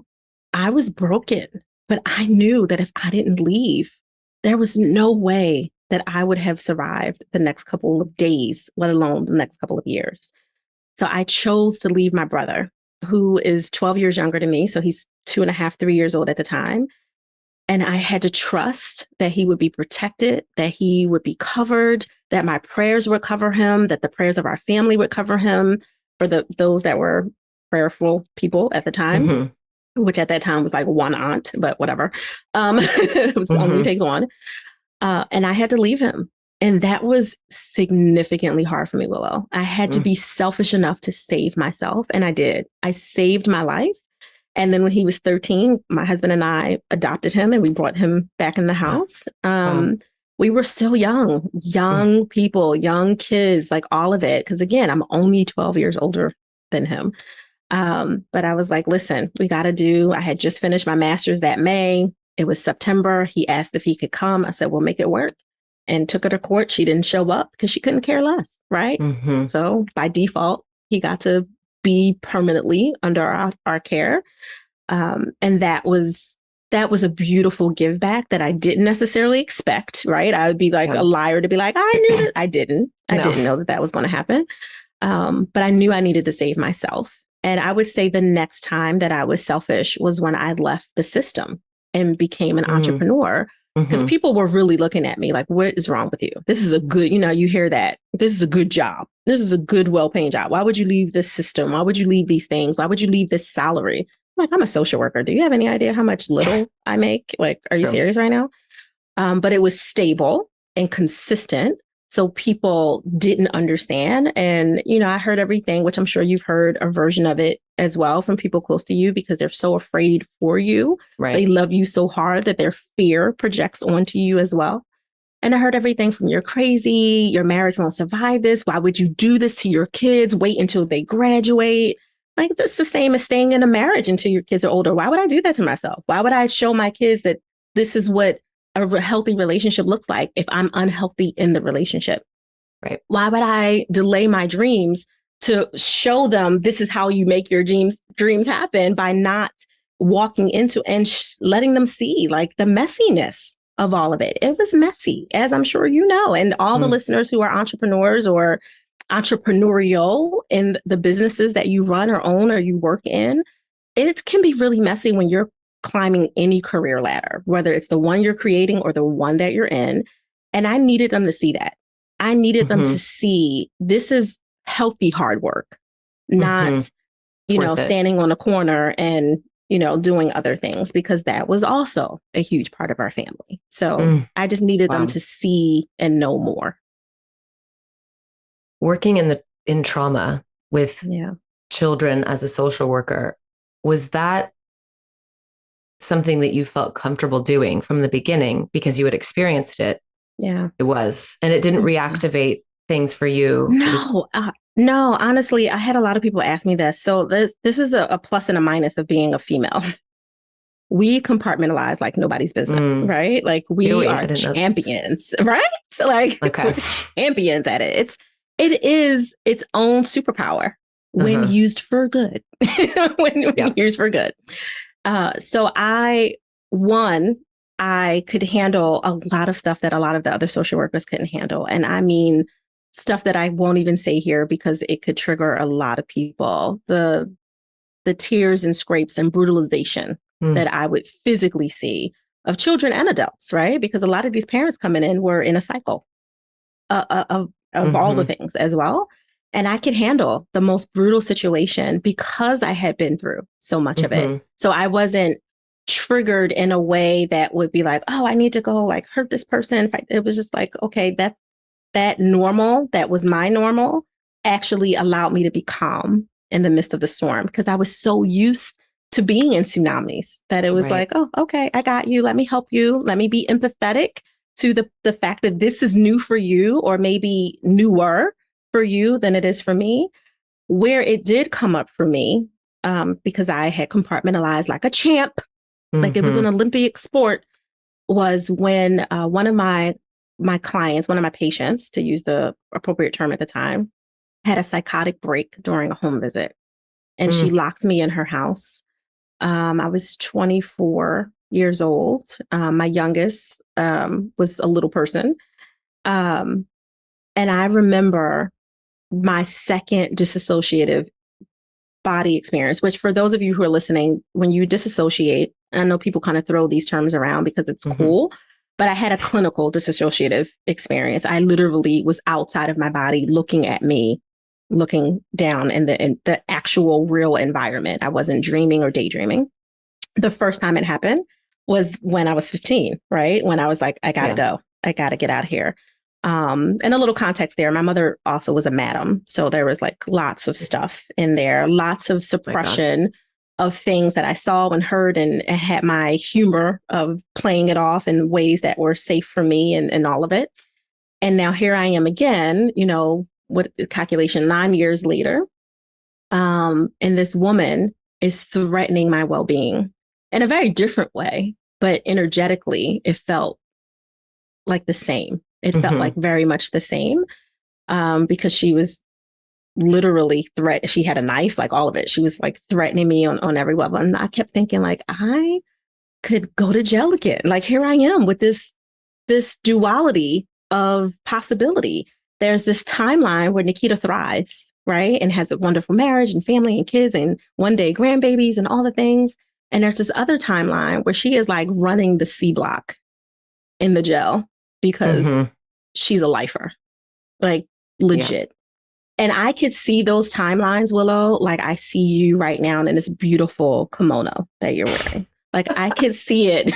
I was broken, but I knew that if I didn't leave, there was no way that I would have survived the next couple of days, let alone the next couple of years. So I chose to leave my brother, who is 12 years younger than me. So he's 2.5, 3 years old at the time. And I had to trust that he would be protected, that he would be covered, that my prayers would cover him, that the prayers of our family would cover him for those that were prayerful people at the time, which at that time was like one aunt, but whatever. It was only takes one. And I had to leave him. And that was significantly hard for me, Willow. I had to be selfish enough to save myself. And I did. I saved my life. And then when he was 13, my husband and I adopted him and we brought him back in the house. We were still young people, young kids, like all of it. Because again, I'm only 12 years older than him. But I was like, listen, I had just finished my master's that May. It was September. He asked if he could come. I said, we'll make it work. And took her to court. She didn't show up because she couldn't care less. Right. So by default, he got to be permanently under our care. And that was a beautiful give back that I didn't necessarily expect, right? I would be like a liar to be like, I knew that. I didn't know that was going to happen. But I knew I needed to save myself. And I would say the next time that I was selfish was when I left the system and became an entrepreneur. Because people were really looking at me like, what is wrong with you? This is a good, you hear that. This is a good job. This is a good, well-paying job. Why would you leave this system? Why would you leave these things? Why would you leave this salary? I'm like, I'm a social worker. Do you have any idea how much little I make? Like, are you serious right now? But it was stable and consistent. So people didn't understand. And, I heard everything, which I'm sure you've heard a version of it as well from people close to you because they're so afraid for you. Right. They love you so hard that their fear projects onto you as well. And I heard everything from you're crazy, your marriage won't survive this. Why would you do this to your kids? Wait until they graduate. Like that's the same as staying in a marriage until your kids are older. Why would I do that to myself? Why would I show my kids that this is what a healthy relationship looks like if I'm unhealthy in the relationship? Right. Why would I delay my dreams to show them this is how you make your dreams happen by not walking into and letting them see like the messiness of all of it? It was messy, as I'm sure you know, and all the listeners who are entrepreneurs or entrepreneurial in the businesses that you run or own or you work in, it can be really messy when you're climbing any career ladder, whether it's the one you're creating or the one that you're in. And I needed them to see that. I needed them to see this is healthy hard work, not, standing on a corner and, doing other things, because that was also a huge part of our family. So I just needed them to see and know more. Working in trauma with children as a social worker, was that something that you felt comfortable doing from the beginning because you had experienced it? Yeah, it was. And it didn't reactivate things for you. No, honestly, I had a lot of people ask me this. So this was a plus and a minus of being a female. We compartmentalize like nobody's business, right? Like we are champions, right? So like we're champions at it. It is its own superpower when used for good. when used for good. So I could handle a lot of stuff that a lot of the other social workers couldn't handle. And I mean, stuff that I won't even say here because it could trigger a lot of people. The tears and scrapes and brutalization that I would physically see of children and adults, right? Because a lot of these parents coming in were in a cycle of all the things as well. And I could handle the most brutal situation because I had been through so much of it. So I wasn't triggered in a way that would be like, oh, I need to go like hurt this person. It was just like, okay, that normal, that was my normal, actually allowed me to be calm in the midst of the storm because I was so used to being in tsunamis that it was like, oh, okay, I got you. Let me help you. Let me be empathetic to the fact that this is new for you or maybe newer for you than it is for me. Where it did come up for me, because I had compartmentalized like a champ, like it was an Olympic sport. was when one of my clients, one of my patients, to use the appropriate term at the time, had a psychotic break during a home visit. And she locked me in her house. I was 24 years old. My youngest was a little person. And I remember my second dissociative body experience, which for those of you who are listening, when you disassociate, and I know people kind of throw these terms around because it's cool, but I had a clinical dissociative experience. I literally was outside of my body looking at me, looking down in the actual real environment. I wasn't dreaming or daydreaming. The first time it happened was when I was 15, right? When I was like, I gotta go. I gotta get out of here. And a little context there. My mother also was a madam. So there was like lots of stuff in there, lots of suppression of things that I saw and heard, and had my humor of playing it off in ways that were safe for me and all of it. And now here I am again, you know, with the calculation 9 years later. And this woman is threatening my well-being in a very different way, but energetically, it felt like the same. It felt like very much the same, because she was literally she had a knife, like all of it. She was like threatening me on every level. And I kept thinking like, I could go to jail again. Like here I am with this duality of possibility. There's this timeline where Naketa thrives, right? And has a wonderful marriage and family and kids and one day grandbabies and all the things. And there's this other timeline where she is like running the C block in the jail because she's a lifer, like legit. And I could see those timelines, Willow, like I see you right now in this beautiful kimono that you're wearing. Like I could see it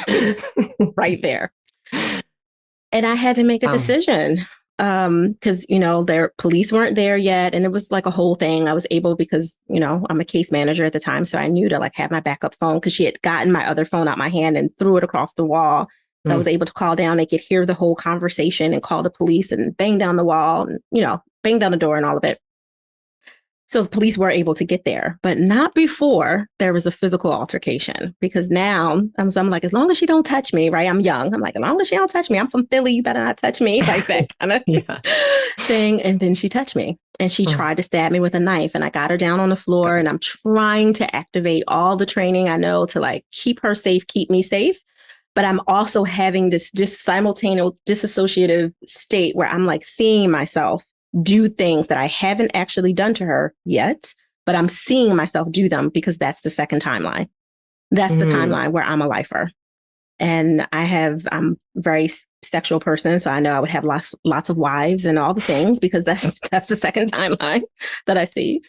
right there. And I had to make a decision because, you know, their police weren't there yet. And it was like a whole thing. I was able, because, you know, I'm a case manager at the time. So I knew to like have my backup phone, because she had gotten my other phone out my hand and threw it across the wall. So I was able to call down. They could hear the whole conversation and call the police and bang down the wall and, you know, bang down the door and all of it. So police were able to get there, but not before there was a physical altercation, because now I'm like, as long as she don't touch me, right? I'm young. I'm like, as long as she don't touch me, I'm from Philly. You better not touch me, like that kind of thing. And then she touched me and she tried to stab me with a knife, and I got her down on the floor, and I'm trying to activate all the training I know to like keep her safe, keep me safe. But I'm also having this simultaneous dissociative state where I'm like seeing myself do things that I haven't actually done to her yet, but I'm seeing myself do them because that's the second timeline. That's the timeline where I'm a lifer. And I'm a very sexual person. So I know I would have lots of wives and all the things, because that's the second timeline that I see.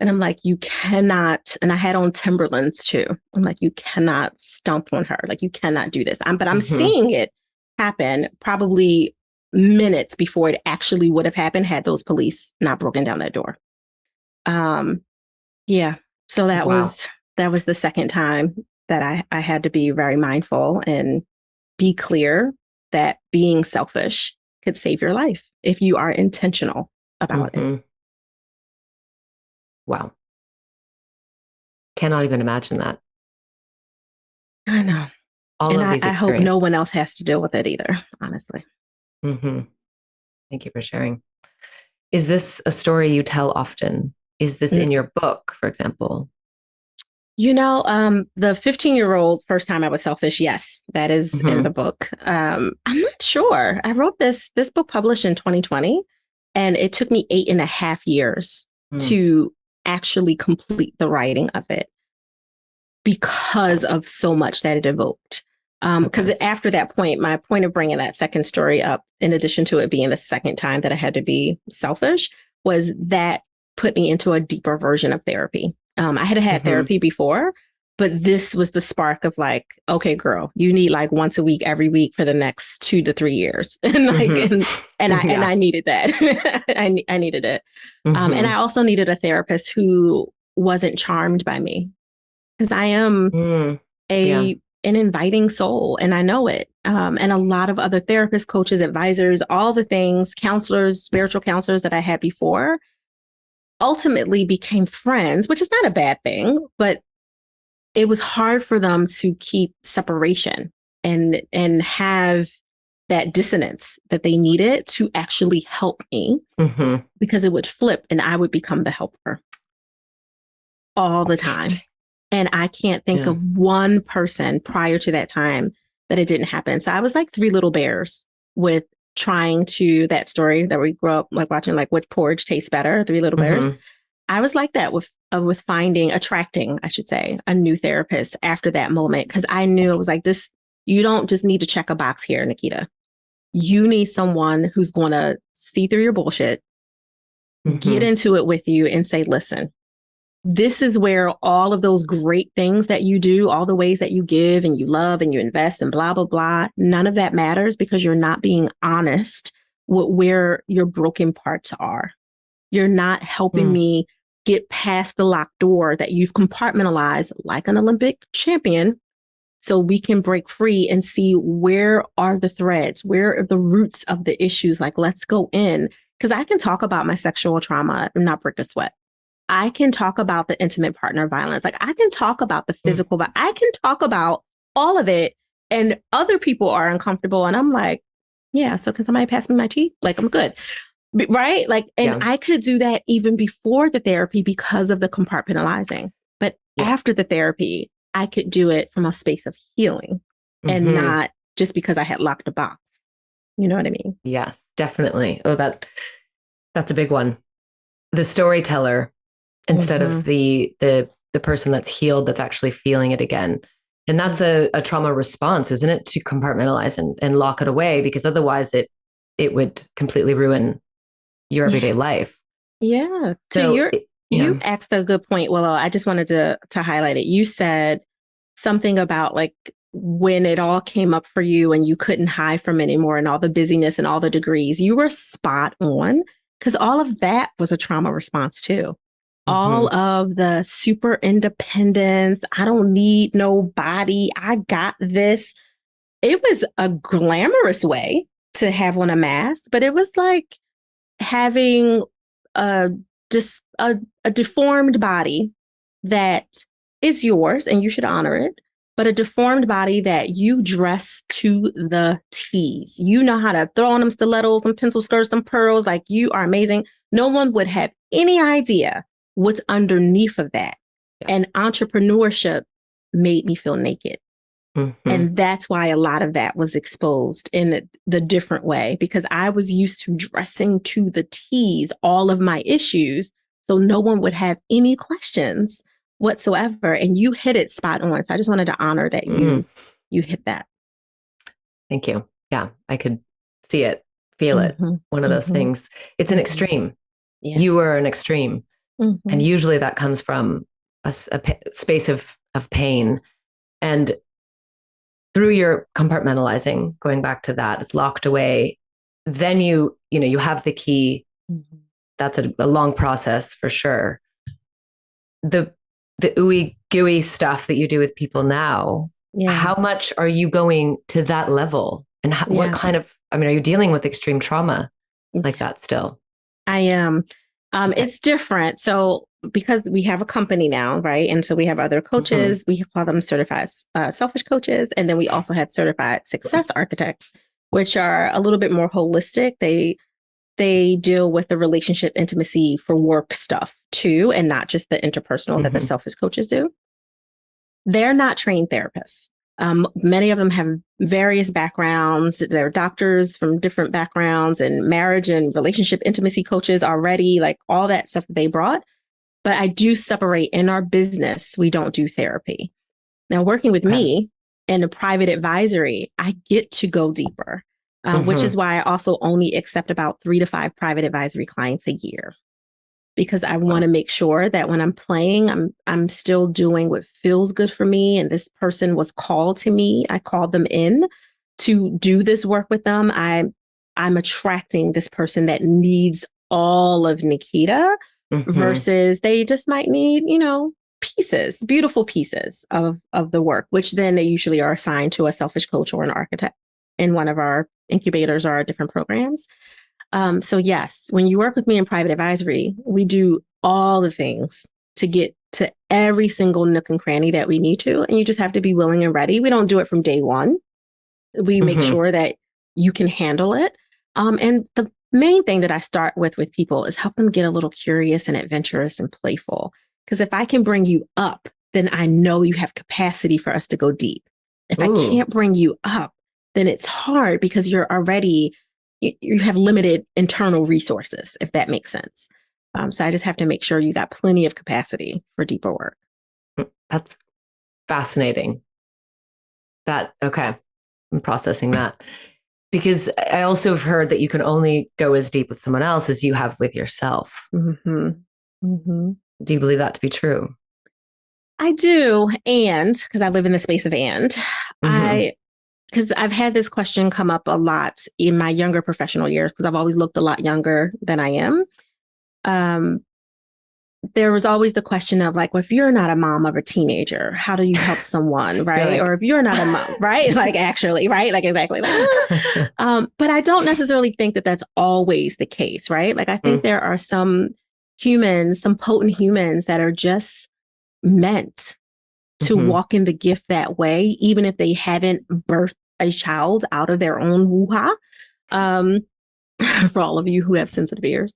And I'm like, you cannot, and I had on Timberlands too. I'm like, you cannot stomp on her. Like, you cannot do this. But I'm seeing it happen probably minutes before it actually would have happened had those police not broken down that door. Yeah. So that was the second time that I had to be very mindful and be clear that being selfish could save your life if you are intentional about it. Wow. Cannot even imagine that. I know. I hope no one else has to deal with it either, honestly. Thank you for sharing. Is this a story you tell often? Is this in your book, for example? You know, the 15-year-old first time I was selfish, yes, that is in the book. I'm not sure. I wrote this book published in 2020, and it took me 8.5 years to actually complete the writing of it because of so much that it evoked. Because after that point, my point of bringing that second story up, in addition to it being the second time that I had to be selfish, was that put me into a deeper version of therapy. I had therapy before, but this was the spark of like, okay, girl, you need like once a week, every week for the next 2 to 3 years. And like, and I needed that. I needed it. And I also needed a therapist who wasn't charmed by me, because I am an inviting soul, and I know it. And a lot of other therapists, coaches, advisors, all the things, counselors, spiritual counselors that I had before ultimately became friends, which is not a bad thing, but it was hard for them to keep separation and have that dissonance that they needed to actually help me, because it would flip and I would become the helper all the time. And I can't think of one person prior to that time that it didn't happen. So I was like Three Little Bears with trying to, that story that we grew up like watching, like which porridge tastes better, Three Little Bears. I was like that with attracting, I should say, a new therapist after that moment. Cause I knew it was like this, you don't just need to check a box here, Naketa. You need someone who's going to see through your bullshit, get into it with you and say, listen, this is where all of those great things that you do, all the ways that you give and you love and you invest and blah, blah, blah, none of that matters because you're not being honest with where your broken parts are. You're not helping me get past the locked door that you've compartmentalized like an Olympic champion, so we can break free and see where are the threads, where are the roots of the issues. Like, let's go in, because I can talk about my sexual trauma and not break a sweat. I can talk about the intimate partner violence. Like, I can talk about the physical, but I can talk about all of it, and other people are uncomfortable. And I'm like, yeah, so can somebody pass me my tea? Like, I'm good. Right? Like, and I could do that even before the therapy because of the compartmentalizing. But after the therapy, I could do it from a space of healing and not just because I had locked a box. You know what I mean? Yes, definitely. Oh, that's a big one. The storyteller instead of the person that's healed, that's actually feeling it again. And that's a trauma response, isn't it? To compartmentalize and lock it away, because otherwise it would completely ruin your everyday life. Yeah. So you asked a good point, Willow. I just wanted to highlight it. You said something about like when it all came up for you and you couldn't hide from it anymore and all the busyness and all the degrees. You were spot on, because all of that was a trauma response too. All of the super independence. I don't need nobody. I got this. It was a glamorous way to have on a mask, but it was like having a deformed body that is yours and you should honor it, but a deformed body that you dress to the T's. You know how to throw on them stilettos, them pencil skirts, them pearls, like you are amazing. No one would have any idea what's underneath of that. And entrepreneurship made me feel naked. And that's why a lot of that was exposed in the different way, because I was used to dressing to the T's all of my issues, so no one would have any questions whatsoever. And you hit it spot on. So I just wanted to honor that you hit that. Thank you. Yeah, I could see it, feel it. One of those things. It's an extreme. You were an extreme. And usually that comes from a space of pain. And through your compartmentalizing, going back to that, it's locked away. Then you have the key. That's a long process for sure. The ooey gooey stuff that you do with people now, how much are you going to that level? And what kind of, are you dealing with extreme trauma like that still? I am. It's different. So because we have a company now, right? And so we have other coaches, we call them certified selfish coaches. And then we also have certified success architects, which are a little bit more holistic. They deal with the relationship intimacy for work stuff too, and not just the interpersonal that the selfish coaches do. They're not trained therapists. Many of them have various backgrounds. They're doctors from different backgrounds and marriage and relationship intimacy coaches already, like all that stuff that they brought. But I do separate in our business. We don't do therapy. Now, working with me in a private advisory, I get to go deeper, which is why I also only accept about 3 to 5 private advisory clients a year, because I want to make sure that when I'm playing, I'm still doing what feels good for me. And this person was called to me. I called them in to do this work with them. I'm attracting this person that needs all of Naketa versus they just might need, pieces, beautiful pieces of the work, which then they usually are assigned to a selfish coach or an architect in one of our incubators or our different programs. So yes, when you work with me in private advisory, we do all the things to get to every single nook and cranny that we need to. And you just have to be willing and ready. We don't do it from day one. We make sure that you can handle it. And the main thing that I start with people is help them get a little curious and adventurous and playful. Because if I can bring you up, then I know you have capacity for us to go deep. If I can't bring you up, then it's hard because you have limited internal resources, if that makes sense. So I just have to make sure you got plenty of capacity for deeper work. That's fascinating. Okay. I'm processing that. Because I also have heard that you can only go as deep with someone else as you have with yourself. Do you believe that to be true? I do. And because I live in the space of because I've had this question come up a lot in my younger professional years, because I've always looked a lot younger than I am. There was always the question of like, well, if you're not a mom of a teenager, how do you help someone, right? Or if you're not a mom, right? Like actually, right? Like exactly. But I don't necessarily think that that's always the case, right? Like I think there are some potent humans that are just meant to walk in the gift that way, even if they haven't birthed a child out of their own woo-ha. For all of you who have sensitive ears.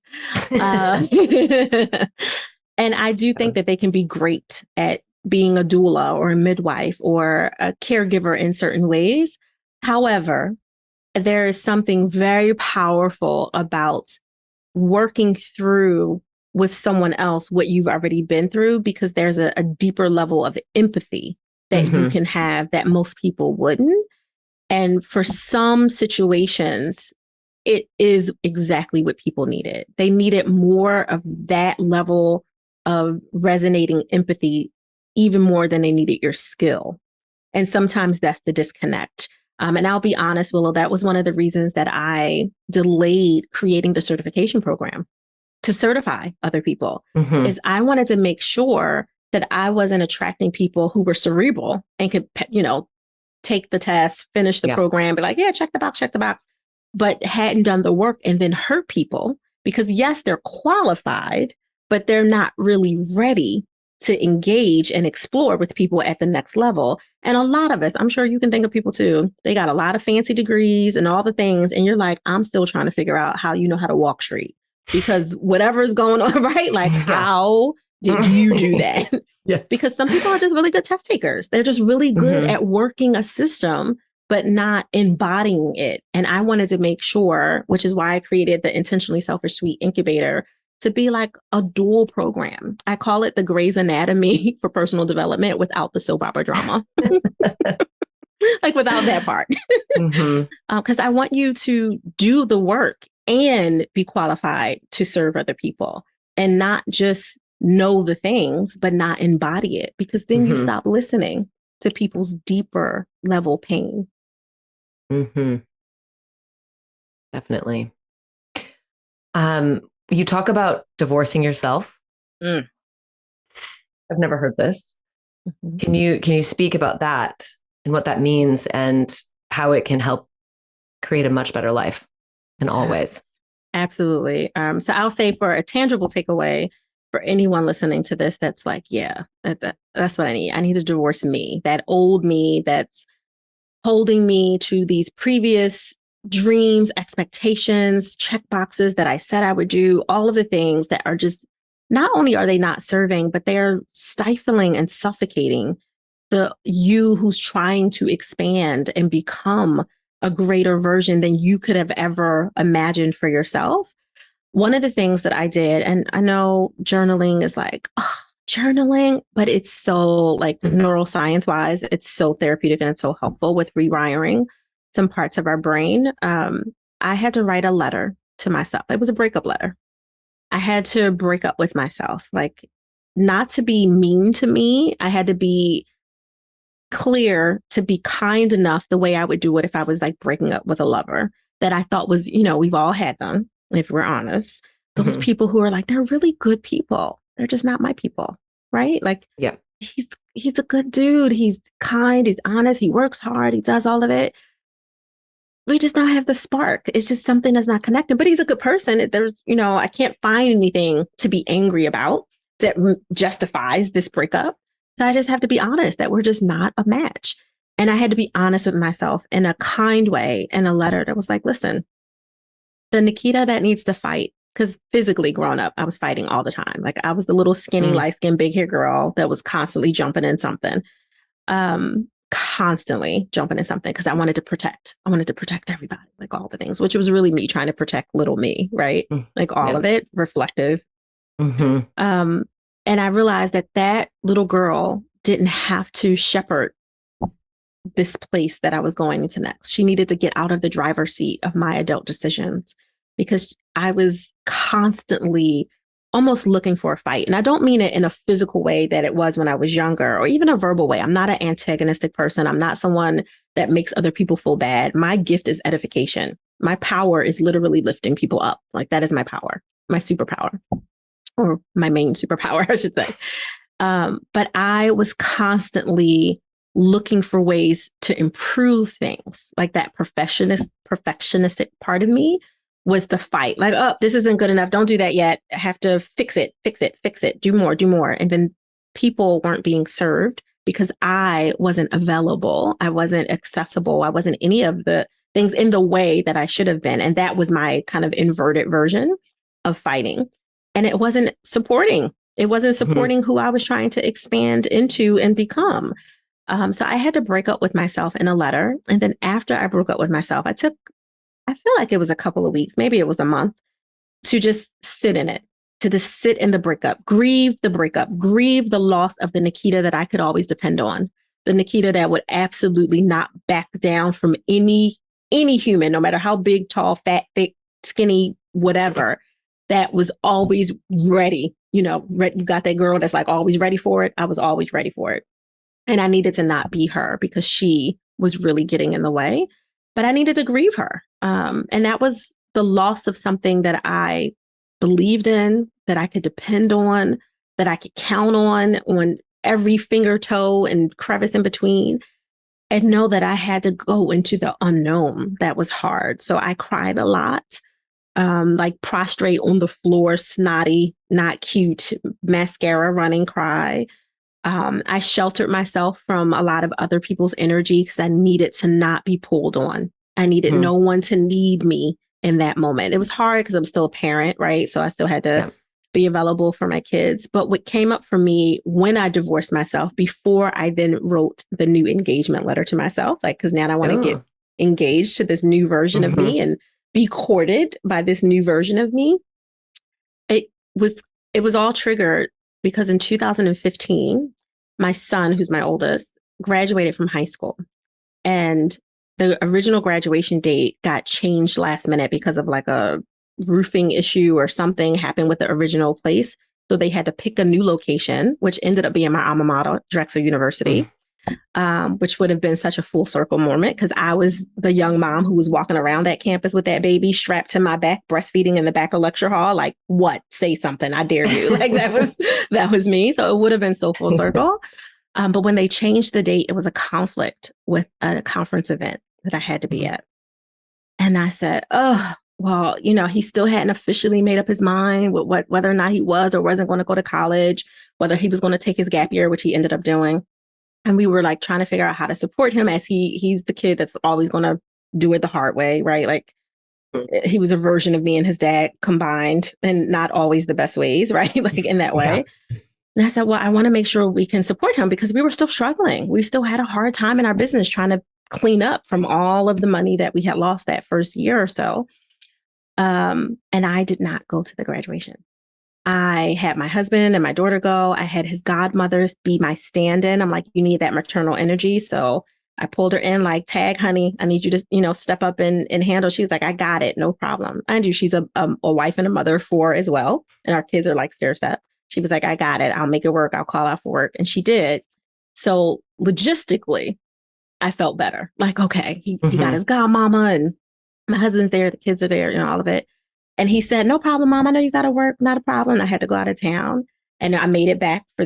And I do think that they can be great at being a doula or a midwife or a caregiver in certain ways. However, there is something very powerful about working through with someone else what you've already been through, because there's a deeper level of empathy that you can have that most people wouldn't. And for some situations, it is exactly what people needed. They needed more of that level of resonating empathy, even more than they needed your skill. And sometimes that's the disconnect. And I'll be honest, Willow, that was one of the reasons that I delayed creating the certification program to certify other people, is I wanted to make sure that I wasn't attracting people who were cerebral and could, take the test, finish the program, be like, yeah, check the box, but hadn't done the work and then hurt people because yes, they're qualified, but they're not really ready to engage and explore with people at the next level. And a lot of us, I'm sure you can think of people too, they got a lot of fancy degrees and all the things. And you're like, I'm still trying to figure out how you know how to walk straight, because whatever is going on, right? Like, how did you do that? Yes. Because some people are just really good test takers. They're just really good at working a system, but not embodying it. And I wanted to make sure, which is why I created the Intentionally Selfish Suite Incubator, to be like a dual program. I call it the Grey's Anatomy for personal development without the soap opera drama. Like without that part. Because I want you to do the work and be qualified to serve other people, and not just know the things, but not embody it, because then you stop listening to people's deeper level pain. Definitely. You talk about divorcing yourself. I've never heard this. Can you speak about that and what that means and how it can help create a much better life in all ways? Absolutely. So I'll say, for a tangible takeaway for anyone listening to this, that's like, yeah, that's what I need. I need to divorce me, that old me that's holding me to these previous dreams, expectations, check boxes that I said I would do, all of the things that are just, not only are they not serving, but they're stifling and suffocating the you who's trying to expand and become a greater version than you could have ever imagined for yourself. One of the things that I did, and I know journaling is like, journaling, but it's so like neuroscience wise, it's so therapeutic and it's so helpful with rewiring some parts of our brain. I had to write a letter to myself. It was a breakup letter. I had to break up with myself, like not to be mean to me. I had to be clear to be kind enough the way I would do it if I was like breaking up with a lover that I thought was, we've all had them, if we're honest. Those people who are like, they're really good people. They're just not my people, right? Like, he's a good dude. He's kind. He's honest. He works hard. He does all of it. We just don't have the spark. It's just something that's not connecting, but he's a good person. There's, I can't find anything to be angry about that justifies this breakup. So I just have to be honest that we're just not a match. And I had to be honest with myself in a kind way, in a letter that was like, listen, the Naketa that needs to fight, because physically growing up, I was fighting all the time. Like I was the little skinny, light-skinned, big hair girl that was constantly jumping in something. Constantly jumping in something because I wanted to protect. I wanted to protect everybody, like all the things, which was really me trying to protect little me, right? Like all of it, reflective. And I realized that that little girl didn't have to shepherd this place that I was going into next. She needed to get out of the driver's seat of my adult decisions because I was constantly almost looking for a fight. And I don't mean it in a physical way that it was when I was younger, or even a verbal way. I'm not an antagonistic person. I'm not someone that makes other people feel bad. My gift is edification. My power is literally lifting people up. Like that is my power, my superpower, or my main superpower, I should say. But I was constantly looking for ways to improve things. Like that perfectionistic part of me was the fight. Like, oh, this isn't good enough. Don't do that yet. I have to fix it. Do more. And then people weren't being served because I wasn't available. I wasn't accessible. I wasn't any of the things in the way that I should have been. And that was my kind of inverted version of fighting. And it wasn't supporting. It wasn't supporting who I was trying to expand into and become. So I had to break up with myself in a letter. And then after I broke up with myself, I feel like it was a couple of weeks, maybe it was a month, to just sit in it, to just sit in the breakup, grieve the loss of the Naketa that I could always depend on, the Naketa that would absolutely not back down from any human, no matter how big, tall, fat, thick, skinny, whatever, that was always ready. You got that girl that's like always ready for it. I was always ready for it. And I needed to not be her because she was really getting in the way, but I needed to grieve her. And that was the loss of something that I believed in, that I could depend on, that I could count on every finger, toe, and crevice in between, and know that I had to go into the unknown. That was hard. So I cried a lot, like prostrate on the floor, snotty, not cute, mascara running cry. I sheltered myself from a lot of other people's energy because I needed to not be pulled on. I needed no one to need me in that moment. It was hard because I'm still a parent, right? So I still had to be available for my kids. But what came up for me when I divorced myself, before I then wrote the new engagement letter to myself, like, because now I want to get engaged to this new version of me and be courted by this new version of me. It was all triggered because in 2015, my son, who's my oldest, graduated from high school. And the original graduation date got changed last minute because of like a roofing issue or something happened with the original place. So they had to pick a new location, which ended up being my alma mater, Drexel University, which would have been such a full circle moment because I was the young mom who was walking around that campus with that baby strapped to my back, breastfeeding in the back of lecture hall. Like, what? Say something. I dare you. Like that was me. So it would have been so full circle. But when they changed the date, it was a conflict with a conference event that I had to be at. And I said, oh, well, he still hadn't officially made up his mind with whether or not he was or wasn't going to go to college, whether he was going to take his gap year, which he ended up doing. And we were like trying to figure out how to support him as he's the kid that's always going to do it the hard way, right? Like he was a version of me and his dad combined, and not always the best ways, right? Like in that way. Yeah. And I said, well, I want to make sure we can support him because we were still struggling. We still had a hard time in our business trying to clean up from all of the money that we had lost that first year or so. And I did not go to the graduation. I had my husband and my daughter go. I had his godmothers be my stand-in. I'm like, you need that maternal energy. So I pulled her in like, tag, honey, I need you to, step up and handle. She was like, I got it. No problem. I do. She's a wife and a mother of 4 as well. And our kids are like stair-step. She was like, I got it. I'll make it work. I'll call out for work. And she did. So logistically, I felt better. Like, okay, he got his godmama and my husband's there. The kids are there, all of it. And he said, no problem, Mom. I know you got to work. Not a problem. I had to go out of town. And I made it back for,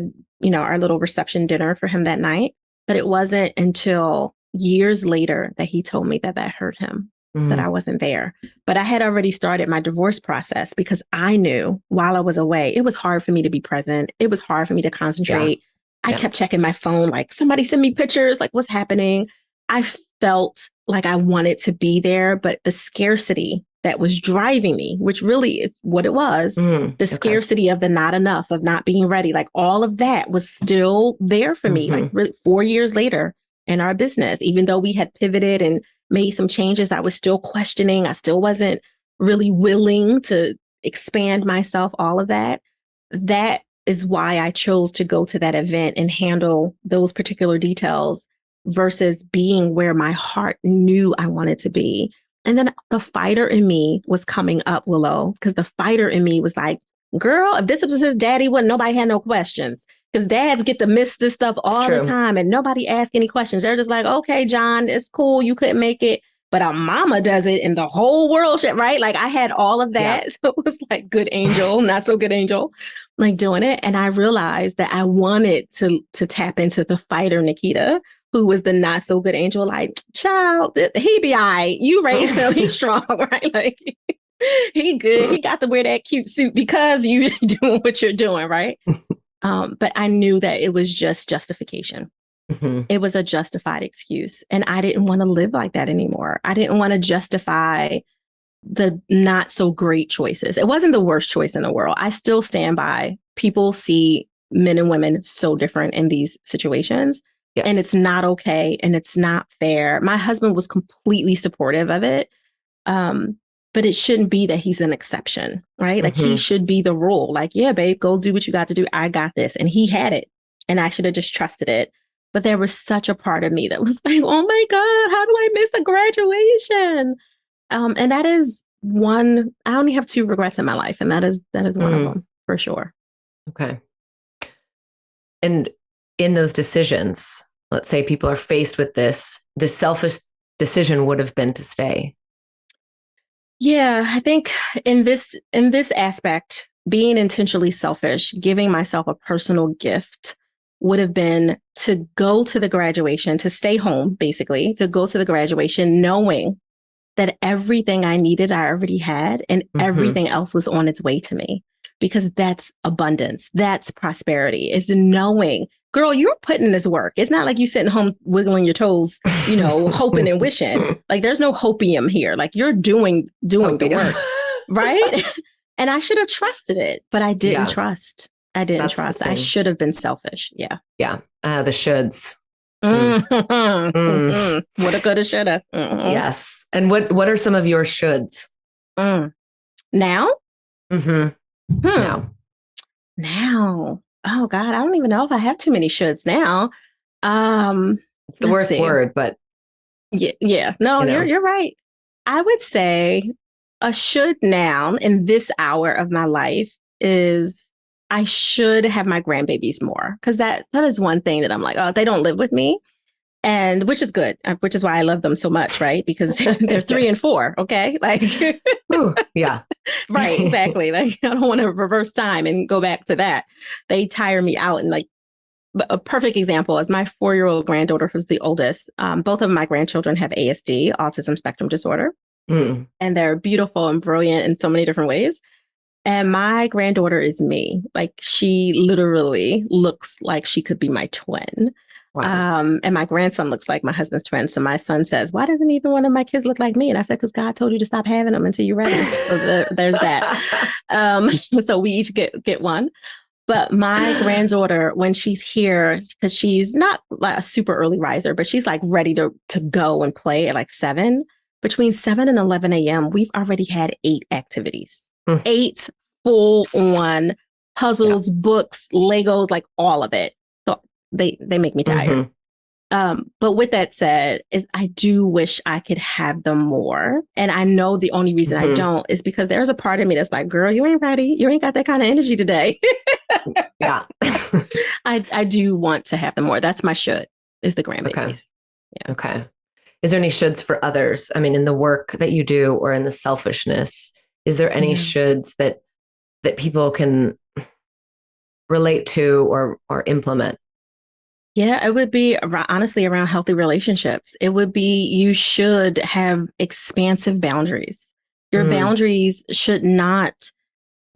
our little reception dinner for him that night. But it wasn't until years later that he told me that hurt him, that I wasn't there. But I had already started my divorce process because I knew while I was away, it was hard for me to be present. It was hard for me to concentrate. Yeah. I kept checking my phone, like, somebody send me pictures, like, what's happening? I felt like I wanted to be there, but the scarcity that was driving me, which really is what it was, the scarcity of the not enough, of not being ready, like all of that was still there for me, like really 4 years later in our business. Even though we had pivoted and made some changes, I was still questioning. I still wasn't really willing to expand myself, all of that. That is why I chose to go to that event and handle those particular details versus being where my heart knew I wanted to be. And then the fighter in me was coming up, Willow, because the fighter in me was like, girl, if this was his daddy, wouldn't nobody had no questions. Because dads get to miss this stuff all the time and nobody asks any questions. They're just like, okay, John, it's cool. You couldn't make it. But a mama does it and the whole world, right? Like I had all of that. Yeah. So it was like good angel, not so good angel, like doing it. And I realized that I wanted to tap into the fighter Naketa, who was the not so good angel, like, child, he be all right. You raised him, he's strong, right? Like he good. He got to wear that cute suit because you doing what you're doing, right? But I knew that it was just justification. It was a justified excuse. And I didn't want to live like that anymore. I didn't want to justify the not so great choices. It wasn't the worst choice in the world. I still stand by people see men and women so different in these situations. Yeah. And it's not okay. And it's not fair. My husband was completely supportive of it. But it shouldn't be that he's an exception, right? Like he should be the rule. Like, yeah, babe, go do what you got to do. I got this. And he had it. And I should have just trusted it. But there was such a part of me that was like, oh my God, how do I miss a graduation? And that is one, I only have 2 regrets in my life. And that is one of them for sure. Okay. And in those decisions, let's say people are faced with this selfish decision would have been to stay. Yeah, I think in this aspect, being intentionally selfish, giving myself a personal gift would have been to go to the graduation, to stay home, basically, to go to the graduation, knowing that everything I needed, I already had, and everything else was on its way to me, because that's abundance. That's prosperity, is knowing, girl, you're putting this work. It's not like you sitting home wiggling your toes, hoping and wishing. Like there's no hopium here. Like you're doing the work, right? And I should have trusted it, but I didn't trust. I didn't trust. I should have been selfish. Yeah. Yeah. The shoulds. Woulda, coulda, shoulda. Yes. And what are some of your shoulds? Now? Now. Oh God, I don't even know if I have too many shoulds now. It's the worst word, but yeah. No, you're right. I would say a should now in this hour of my life is I should have my grandbabies more, because that is one thing that I'm like, oh, they don't live with me, and which is good, which is why I love them so much, right? Because they're 3 and 4. Okay, like, ooh, yeah, right, exactly. Like I don't want to reverse time and go back to that. They tire me out. And like a perfect example is my 4-year-old granddaughter, who's the oldest. Both of my grandchildren have ASD, autism spectrum disorder, and they're beautiful and brilliant in so many different ways. And my granddaughter is me. Like she literally looks like she could be my twin. Wow. And my grandson looks like my husband's twin. So my son says, why doesn't either one of my kids look like me? And I said, because God told you to stop having them until you're ready. So there's that. So we each get one. But my granddaughter, when she's here, because she's not like a super early riser, but she's like ready to go and play at like 7. Between 7 and 11 a.m., we've already had 8 activities. 8 full-on puzzles, books, Legos, like all of it. So they make me tired. But with that said, is I do wish I could have them more. And I know the only reason I don't is because there's a part of me that's like, girl, you ain't ready. You ain't got that kind of energy today. Yeah. I do want to have them more. That's my should, is the grandbabies. Okay. Yeah. Okay. Is there any shoulds for others? I mean, in the work that you do or in the selfishness, is there any shoulds that people can relate to or implement? Yeah, it would be honestly around healthy relationships. It would be, you should have expansive boundaries. Your boundaries should not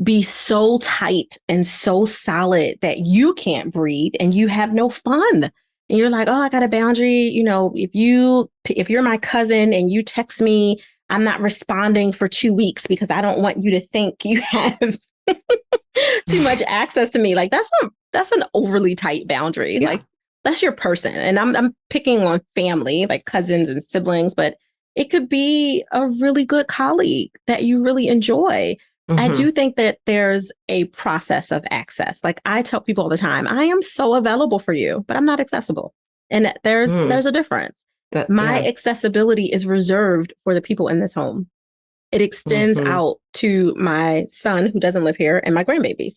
be so tight and so solid that you can't breathe and you have no fun. and you're like, oh, I got a boundary. If you're my cousin and you text me, I'm not responding for 2 weeks because I don't want you to think you have too much access to me. Like that's an overly tight boundary. Yeah. Like that's your person. And I'm picking on family, like cousins and siblings, but it could be a really good colleague that you really enjoy. I do think that there's a process of access. Like I tell people all the time, I am so available for you, but I'm not accessible. And there's a difference. My accessibility is reserved for the people in this home. It extends out to my son who doesn't live here and my grandbabies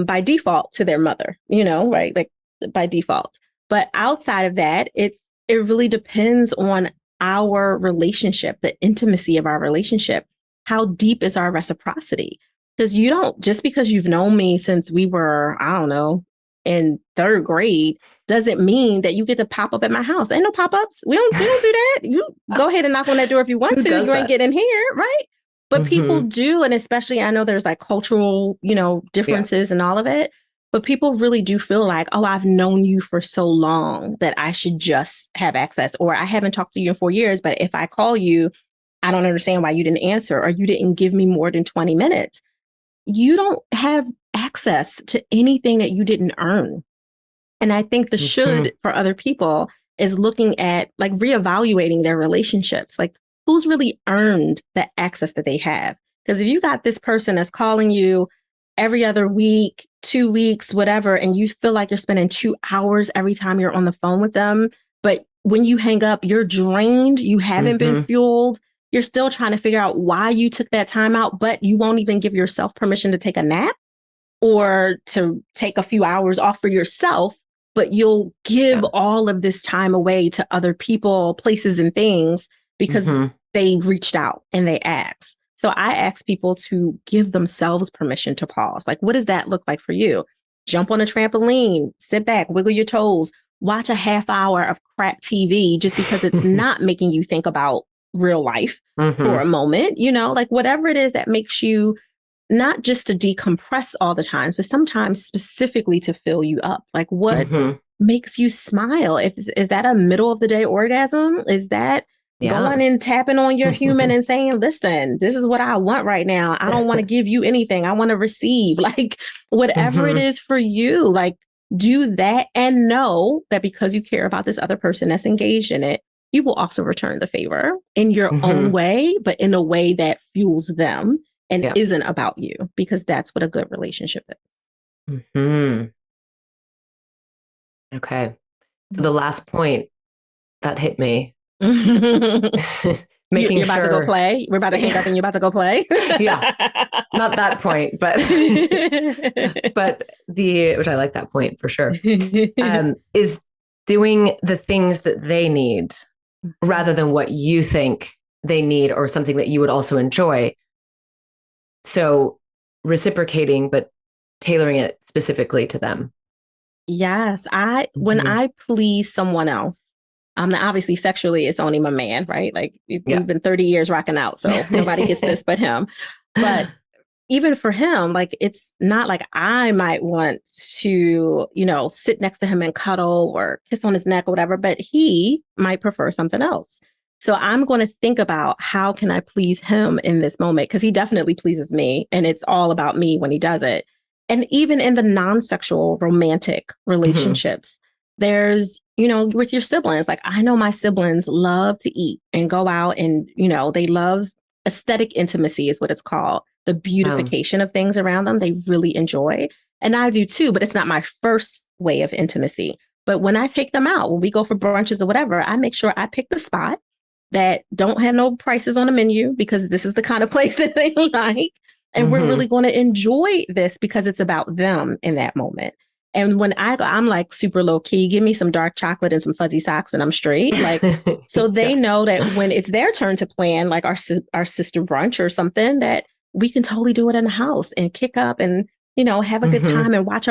by default to their mother, right? Like by default. But outside of that, it really depends on our relationship, the intimacy of our relationship. How deep is our reciprocity? Because just because you've known me since we were, I don't know, in third grade, doesn't mean that you get to pop up at my house. Ain't no pop-ups. We don't do that. You go ahead and knock on that door if you want to. You ain't getting here, right? But people do. And especially, I know there's like cultural, differences and all of it. But people really do feel like, oh, I've known you for so long that I should just have access. Or I haven't talked to you in 4 years, but if I call you, I don't understand why you didn't answer, or you didn't give me more than 20 minutes. You don't have access to anything that you didn't earn. And I think the should for other people is looking at like reevaluating their relationships. Like who's really earned the access that they have? Because if you got this person that's calling you every other week, 2 weeks, whatever, and you feel like you're spending 2 hours every time you're on the phone with them, but when you hang up, you're drained, you haven't been fueled, you're still trying to figure out why you took that time out, but you won't even give yourself permission to take a nap or to take a few hours off for yourself, but you'll give all of this time away to other people, places, and things because they reached out and they asked. So I ask people to give themselves permission to pause. Like, what does that look like for you? Jump on a trampoline, sit back, wiggle your toes, watch a half hour of crap TV just because it's not making you think about real life for a moment, like whatever it is that makes you not just to decompress all the time, but sometimes specifically to fill you up. Like what makes you smile? Is that a middle of the day orgasm? Is that going and tapping on your human and saying, listen, this is what I want right now. I don't want to give you anything. I want to receive. Like whatever it is for you, like do that and know that because you care about this other person that's engaged in it, you will also return the favor in your own way, but in a way that fuels them and isn't about you, because that's what a good relationship is. Okay. So the last point that hit me, making you're about to go play. We're about to hang up and you're about to go play. Not that point, but which I like that point for sure, is doing the things that they need rather than what you think they need or something that you would also enjoy. So reciprocating, but tailoring it specifically to them. Yes. When I please someone else, obviously sexually, it's only my man, right? Like we've been 30 years rocking out, so nobody gets this but him. But even for him, like it's not like I might want to, sit next to him and cuddle or kiss on his neck or whatever, but he might prefer something else. So I'm going to think about how can I please him in this moment? Because he definitely pleases me and it's all about me when he does it. And even in the non-sexual romantic relationships, there's, with your siblings, like I know my siblings love to eat and go out and, they love aesthetic intimacy is what it's called. The beautification of things around them, they really enjoy. And I do too, but it's not my first way of intimacy. But when I take them out, when we go for brunches or whatever, I make sure I pick the spot that don't have no prices on the menu because this is the kind of place that they like. And we're really going to enjoy this because it's about them in that moment. And when I go, I'm like super low key, give me some dark chocolate and some fuzzy socks and I'm straight. Like, so they know that when it's their turn to plan, like our sister brunch or something, that we can totally do it in the house and kick up and, have a good time and watch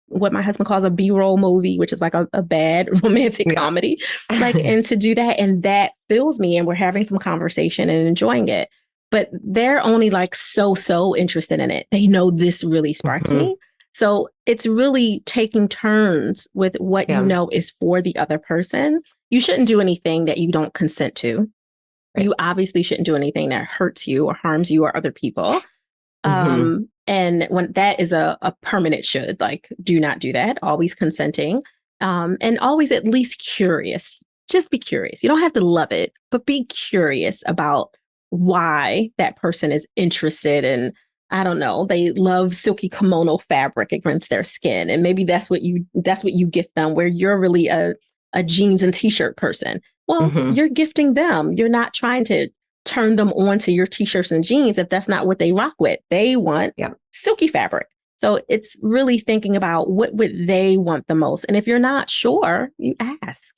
what my husband calls a B-roll movie, which is like a bad romantic comedy, like, and to do that. And that fills me and we're having some conversation and enjoying it. But they're only like so interested in it. They know this really sparks me. So it's really taking turns with what you know is for the other person. You shouldn't do anything that you don't consent to. Right. You obviously shouldn't do anything that hurts you or harms you or other people. And when that is a permanent should, like, do not do that. Always consenting, and always at least curious. Just be curious. You don't have to love it, but be curious about why that person is interested in, I don't know, they love silky kimono fabric against their skin. And maybe that's what you gift them, where you're really a jeans and t-shirt person. Well, you're gifting them. You're not trying to turn them on to your t-shirts and jeans if that's not what they rock with. They want silky fabric. So it's really thinking about what would they want the most. And if you're not sure, you ask.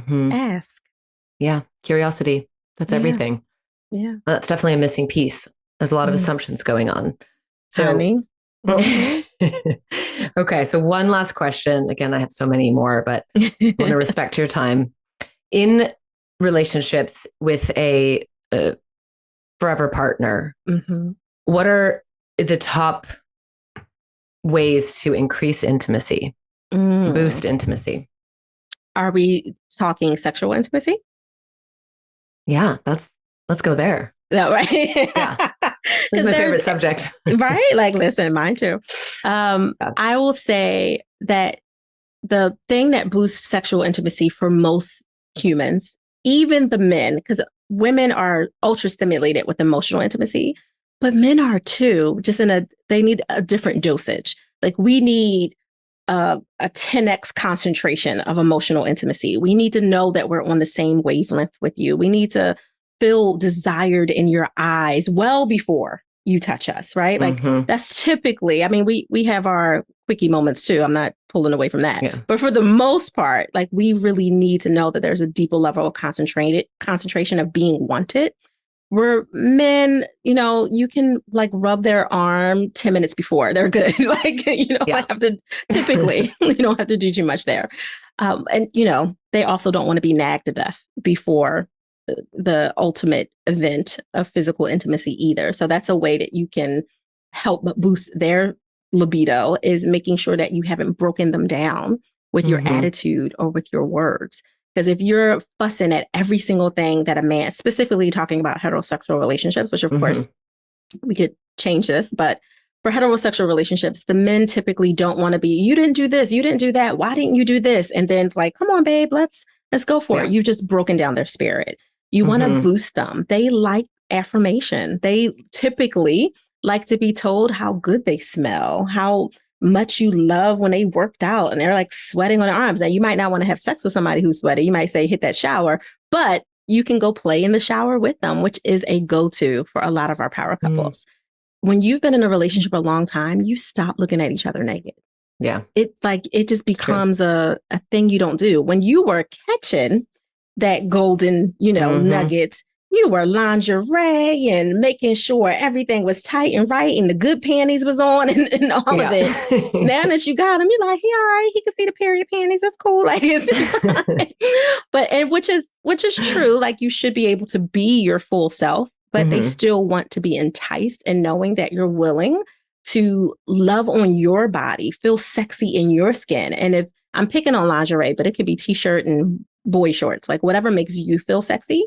Ask. Yeah. Curiosity. That's everything. Yeah. Well, that's definitely a missing piece. There's a lot of assumptions going on. So, okay. So one last question. Again, I have so many more, but I want to respect your time. In relationships with a forever partner, what are the top ways to increase intimacy, boost intimacy? Are we talking sexual intimacy? Yeah, let's go there. No, right? Yeah. This is my favorite subject. Right? Like, listen, mine too. I will say that the thing that boosts sexual intimacy for most humans, even the men, because women are ultra stimulated with emotional intimacy, but men are too, just they need a different dosage. Like, we need a 10x concentration of emotional intimacy. We need to know that we're on the same wavelength with you. We need to feel desired in your eyes well before you touch us, right? Like, that's typically, I mean, we have our quickie moments too. I'm not pulling away from that. Yeah. But for the most part, like, we really need to know that there's a deeper level of concentration of being wanted. Where men, you can like rub their arm 10 minutes before they're good. Like, I have to typically, you don't have to do too much there. And, they also don't want to be nagged to death before the ultimate event of physical intimacy either. So that's a way that you can help boost their libido, is making sure that you haven't broken them down with your attitude or with your words. Because if you're fussing at every single thing that a man, specifically talking about heterosexual relationships, which of course we could change this, but for heterosexual relationships, the men typically don't want to be, you didn't do this, you didn't do that, why didn't you do this? And then it's like, come on, babe, let's go for it. You've just broken down their spirit. You want to boost them. They like affirmation. They typically like to be told how good they smell, how much you love when they worked out and they're like sweating on their arms. Now, you might not want to have sex with somebody who's sweaty. You might say, hit that shower, but you can go play in the shower with them, which is a go-to for a lot of our power couples. When you've been in a relationship a long time, you stop looking at each other naked. Yeah. It's like, it just becomes a thing you don't do. When you were catching that golden, nugget, you were lingerie and making sure everything was tight and right and the good panties was on and all of it. Now that you got him, you're like, he all right. He can see the period panties. That's cool. Like, but which is true. Like, you should be able to be your full self, but they still want to be enticed and knowing that you're willing to love on your body, feel sexy in your skin. And if I'm picking on lingerie, but it could be t-shirt and boy shorts, like whatever makes you feel sexy.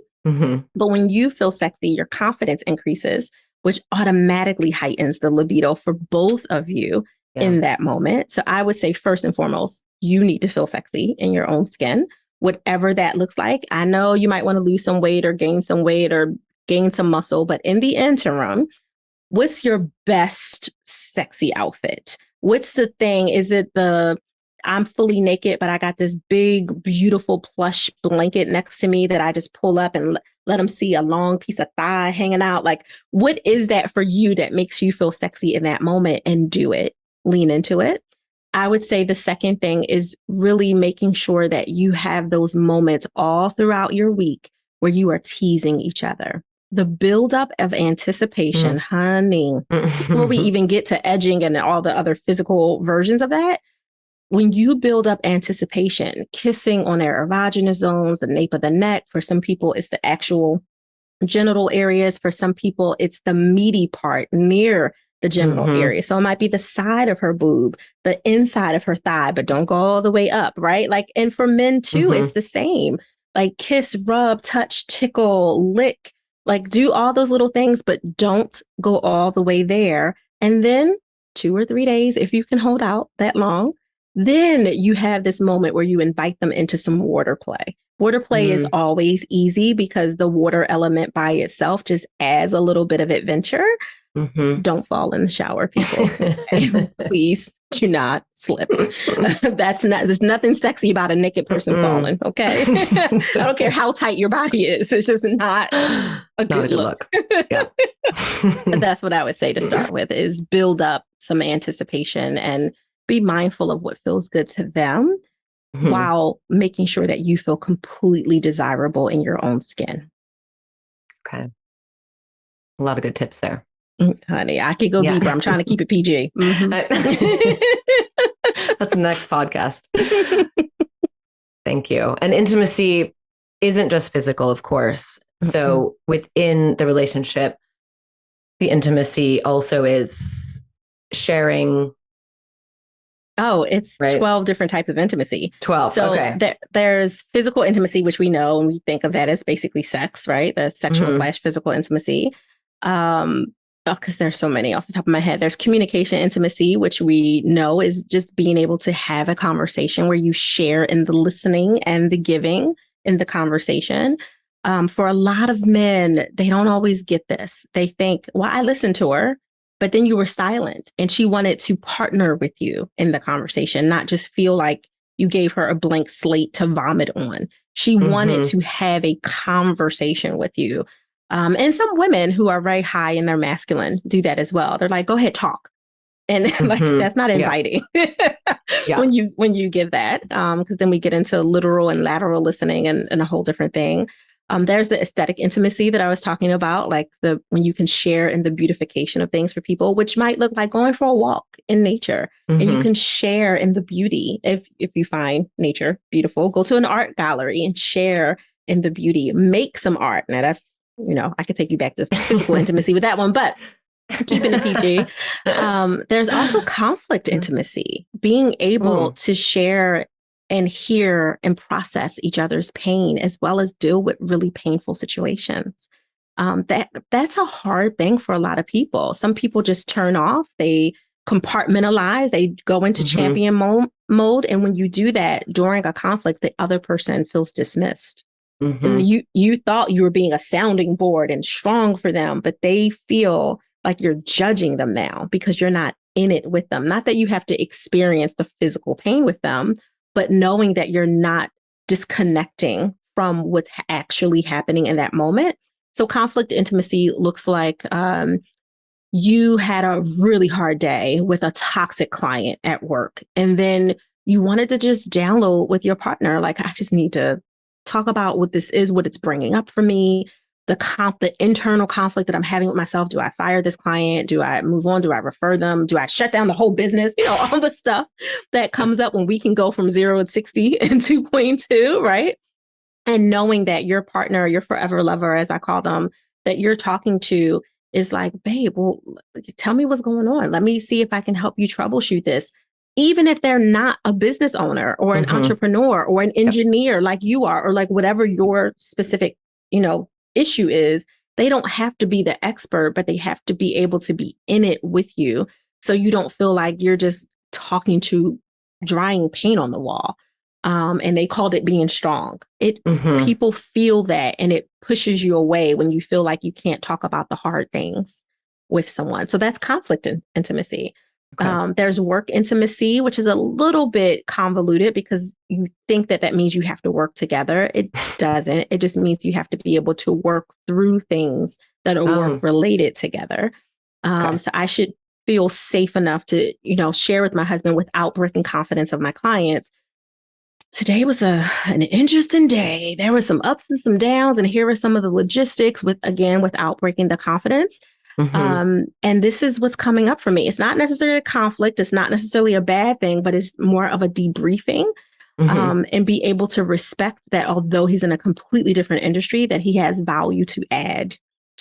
But when you feel sexy, your confidence increases, which automatically heightens the libido for both of you in that moment. So I would say, first and foremost, you need to feel sexy in your own skin, whatever that looks like. I know you might want to lose some weight or gain some weight or gain some muscle, but in the interim, what's your best sexy outfit? What's the thing? Is it I'm fully naked, but I got this big, beautiful plush blanket next to me that I just pull up and let them see a long piece of thigh hanging out? Like, what is that for you that makes you feel sexy in that moment? And do it, lean into it. I would say the second thing is really making sure that you have those moments all throughout your week where you are teasing each other. The buildup of anticipation, honey, before we even get to edging and all the other physical versions of that. When you build up anticipation, kissing on their erogenous zones, the nape of the neck, for some people, it's the actual genital areas. For some people, it's the meaty part near the genital area. So it might be the side of her boob, the inside of her thigh, but don't go all the way up, right? Like, and for men too, it's the same. Like kiss, rub, touch, tickle, lick, like do all those little things, but don't go all the way there. And then 2 or 3 days, if you can hold out that long, then you have this moment where you invite them into some water play. Water play is always easy because the water element by itself just adds a little bit of adventure. Don't fall in the shower, people. Please do not slip. There's nothing sexy about a naked person falling. Okay. I don't care how tight your body is. It's just not a good look. Yeah. That's what I would say to start with is build up some anticipation and be mindful of what feels good to them while making sure that you feel completely desirable in your own skin. Okay. A lot of good tips there. Honey, I could go deeper. I'm trying to keep it PG. That's the next podcast. Thank you. And intimacy isn't just physical, of course. So within the relationship, the intimacy also is sharing. Oh, it's 12 different types of intimacy. 12. So there's physical intimacy, which we know, and we think of that as basically sex, right? The sexual / physical intimacy. Because there's so many off the top of my head. There's communication intimacy, which we know is just being able to have a conversation where you share in the listening and the giving in the conversation. For a lot of men, they don't always get this. They think, well, I listened to her, but then you were silent and she wanted to partner with you in the conversation, not just feel like you gave her a blank slate to vomit on. She wanted to have a conversation with you. And some women who are very high in their masculine do that as well. They're like, go ahead, talk. And like, that's not inviting when you give that, because then we get into literal and lateral listening and a whole different thing. There's the aesthetic intimacy that I was talking about, like when you can share in the beautification of things for people, which might look like going for a walk in nature. And you can share in the beauty. If you find nature beautiful, go to an art gallery and share in the beauty, make some art. Now that's, I could take you back to physical intimacy with that one, but keeping it PG. There's also conflict intimacy, being able to share and hear and process each other's pain, as well as deal with really painful situations. That's a hard thing for a lot of people. Some people just turn off, they compartmentalize, they go into champion mode. And when you do that during a conflict, the other person feels dismissed. And you thought you were being a sounding board and strong for them, but they feel like you're judging them now because you're not in it with them. Not that you have to experience the physical pain with them, but knowing that you're not disconnecting from what's actually happening in that moment. So conflict intimacy looks like you had a really hard day with a toxic client at work, and then you wanted to just download with your partner, like, I just need to talk about what this is, what it's bringing up for me, the internal conflict that I'm having with myself. Do I fire this client? Do I move on? Do I refer them? Do I shut down the whole business? All the stuff that comes up when we can go from 0 to 60 in 2.2, right? And knowing that your partner, your forever lover, as I call them, that you're talking to is like, babe, well, tell me what's going on. Let me see if I can help you troubleshoot this. Even if they're not a business owner or an entrepreneur or an engineer like you are, or like whatever your specific, issue is, they don't have to be the expert, but they have to be able to be in it with you. So you don't feel like you're just talking to drying paint on the wall. And they called it being strong. People feel that, and it pushes you away when you feel like you can't talk about the hard things with someone. So that's conflict intimacy. Okay. There's work intimacy, which is a little bit convoluted because you think that means you have to work together. It doesn't. It just means you have to be able to work through things that are work related together. So I should feel safe enough to, share with my husband without breaking confidence of my clients. Today was an interesting day. There were some ups and some downs, and here are some of the logistics without breaking the confidence. And this is what's coming up for me. It's not necessarily a conflict. It's not necessarily a bad thing, but it's more of a debriefing, and be able to respect that although he's in a completely different industry, that he has value to add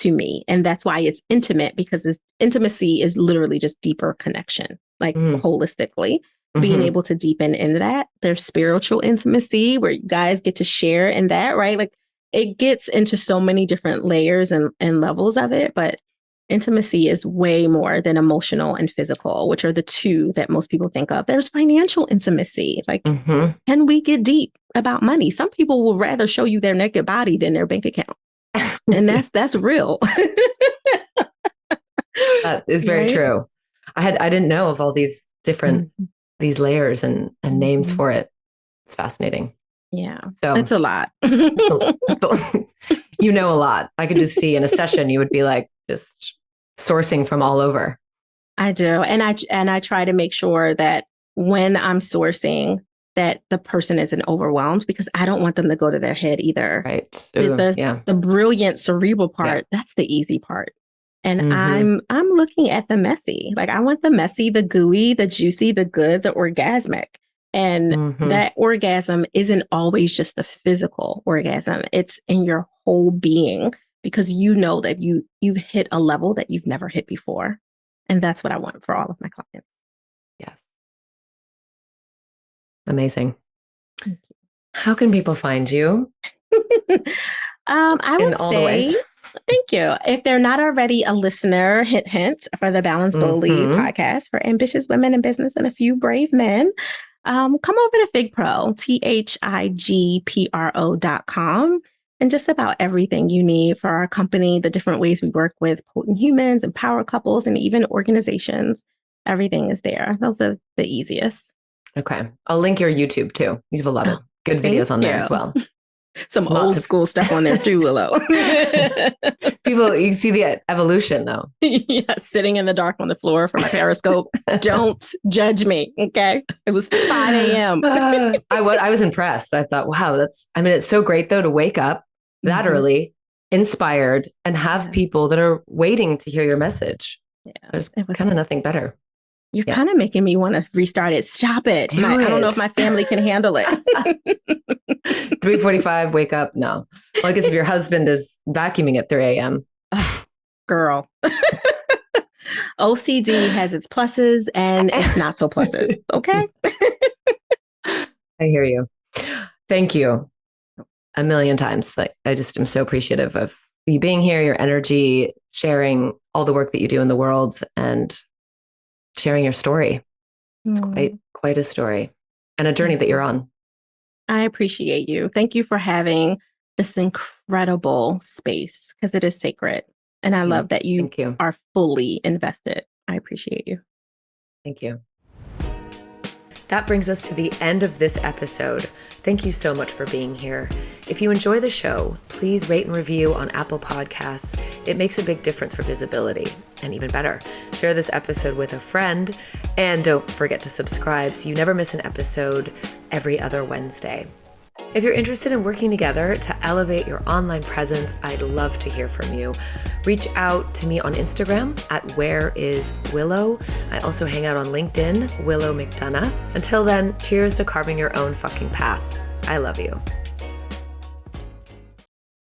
to me. And that's why it's intimate, because intimacy is literally just deeper connection, like holistically. Being able to deepen into that. There's spiritual intimacy where you guys get to share in that, right? Like it gets into so many different layers and levels of it, but intimacy is way more than emotional and physical, which are the two that most people think of. There's financial intimacy. Like, can we get deep about money? Some people will rather show you their naked body than their bank account. And that's real. That is very true. I didn't know of all these different these layers and names for it. It's fascinating. Yeah. So it's a lot. You know a lot. I could just see in a session, you would be like just sourcing from all over. I do. And I try to make sure that when I'm sourcing that the person isn't overwhelmed, because I don't want them to go to their head either. Right. The brilliant cerebral part, that's the easy part. And I'm looking at the messy. Like I want the messy, the gooey, the juicy, the good, the orgasmic. And that orgasm isn't always just the physical orgasm. It's in your whole being, because you know that you've hit a level that you've never hit before. And that's what I want for all of my clients. Yes. Amazing. Thank you. How can people find you? I would say, thank you. If they're not already a listener, hint, for the Balance Boldly podcast for ambitious women in business and a few brave men, come over to FigPro, THIGPRO.com, and just about everything you need for our company, the different ways we work with potent humans and power couples and even organizations. Everything is there. Those are the easiest. Okay. I'll link your YouTube too. You have a lot of good videos on there as well. Some old school stuff on there too, Willow. People, you see the evolution though. Yeah, sitting in the dark on the floor for my Periscope. Don't judge me, okay? It was 5 a.m. I was impressed. I thought, wow, it's so great though to wake up that early, inspired, and have people that are waiting to hear your message. Yeah, there's kind of nothing better. You're kind of making me want to restart it. Stop it. I don't know if my family can handle it. 3:45, wake up. No. Well, I guess if your husband is vacuuming at 3 a.m. Girl. OCD has its pluses and its not so pluses. Okay. I hear you. Thank you a million times. I just am so appreciative of you being here, your energy, sharing all the work that you do in the world, and sharing your story. It's quite a story and a journey that you're on. I appreciate you. Thank you for having this incredible space, because it is sacred. And I love that you are fully invested. I appreciate you. Thank you. That brings us to the end of this episode. Thank you so much for being here. If you enjoy the show, please rate and review on Apple Podcasts. It makes a big difference for visibility. And even better, share this episode with a friend. And don't forget to subscribe so you never miss an episode every other Wednesday. If you're interested in working together to elevate your online presence, I'd love to hear from you. Reach out to me on Instagram at whereiswillow. I also hang out on LinkedIn, Willow McDonough. Until then, cheers to carving your own fucking path. I love you.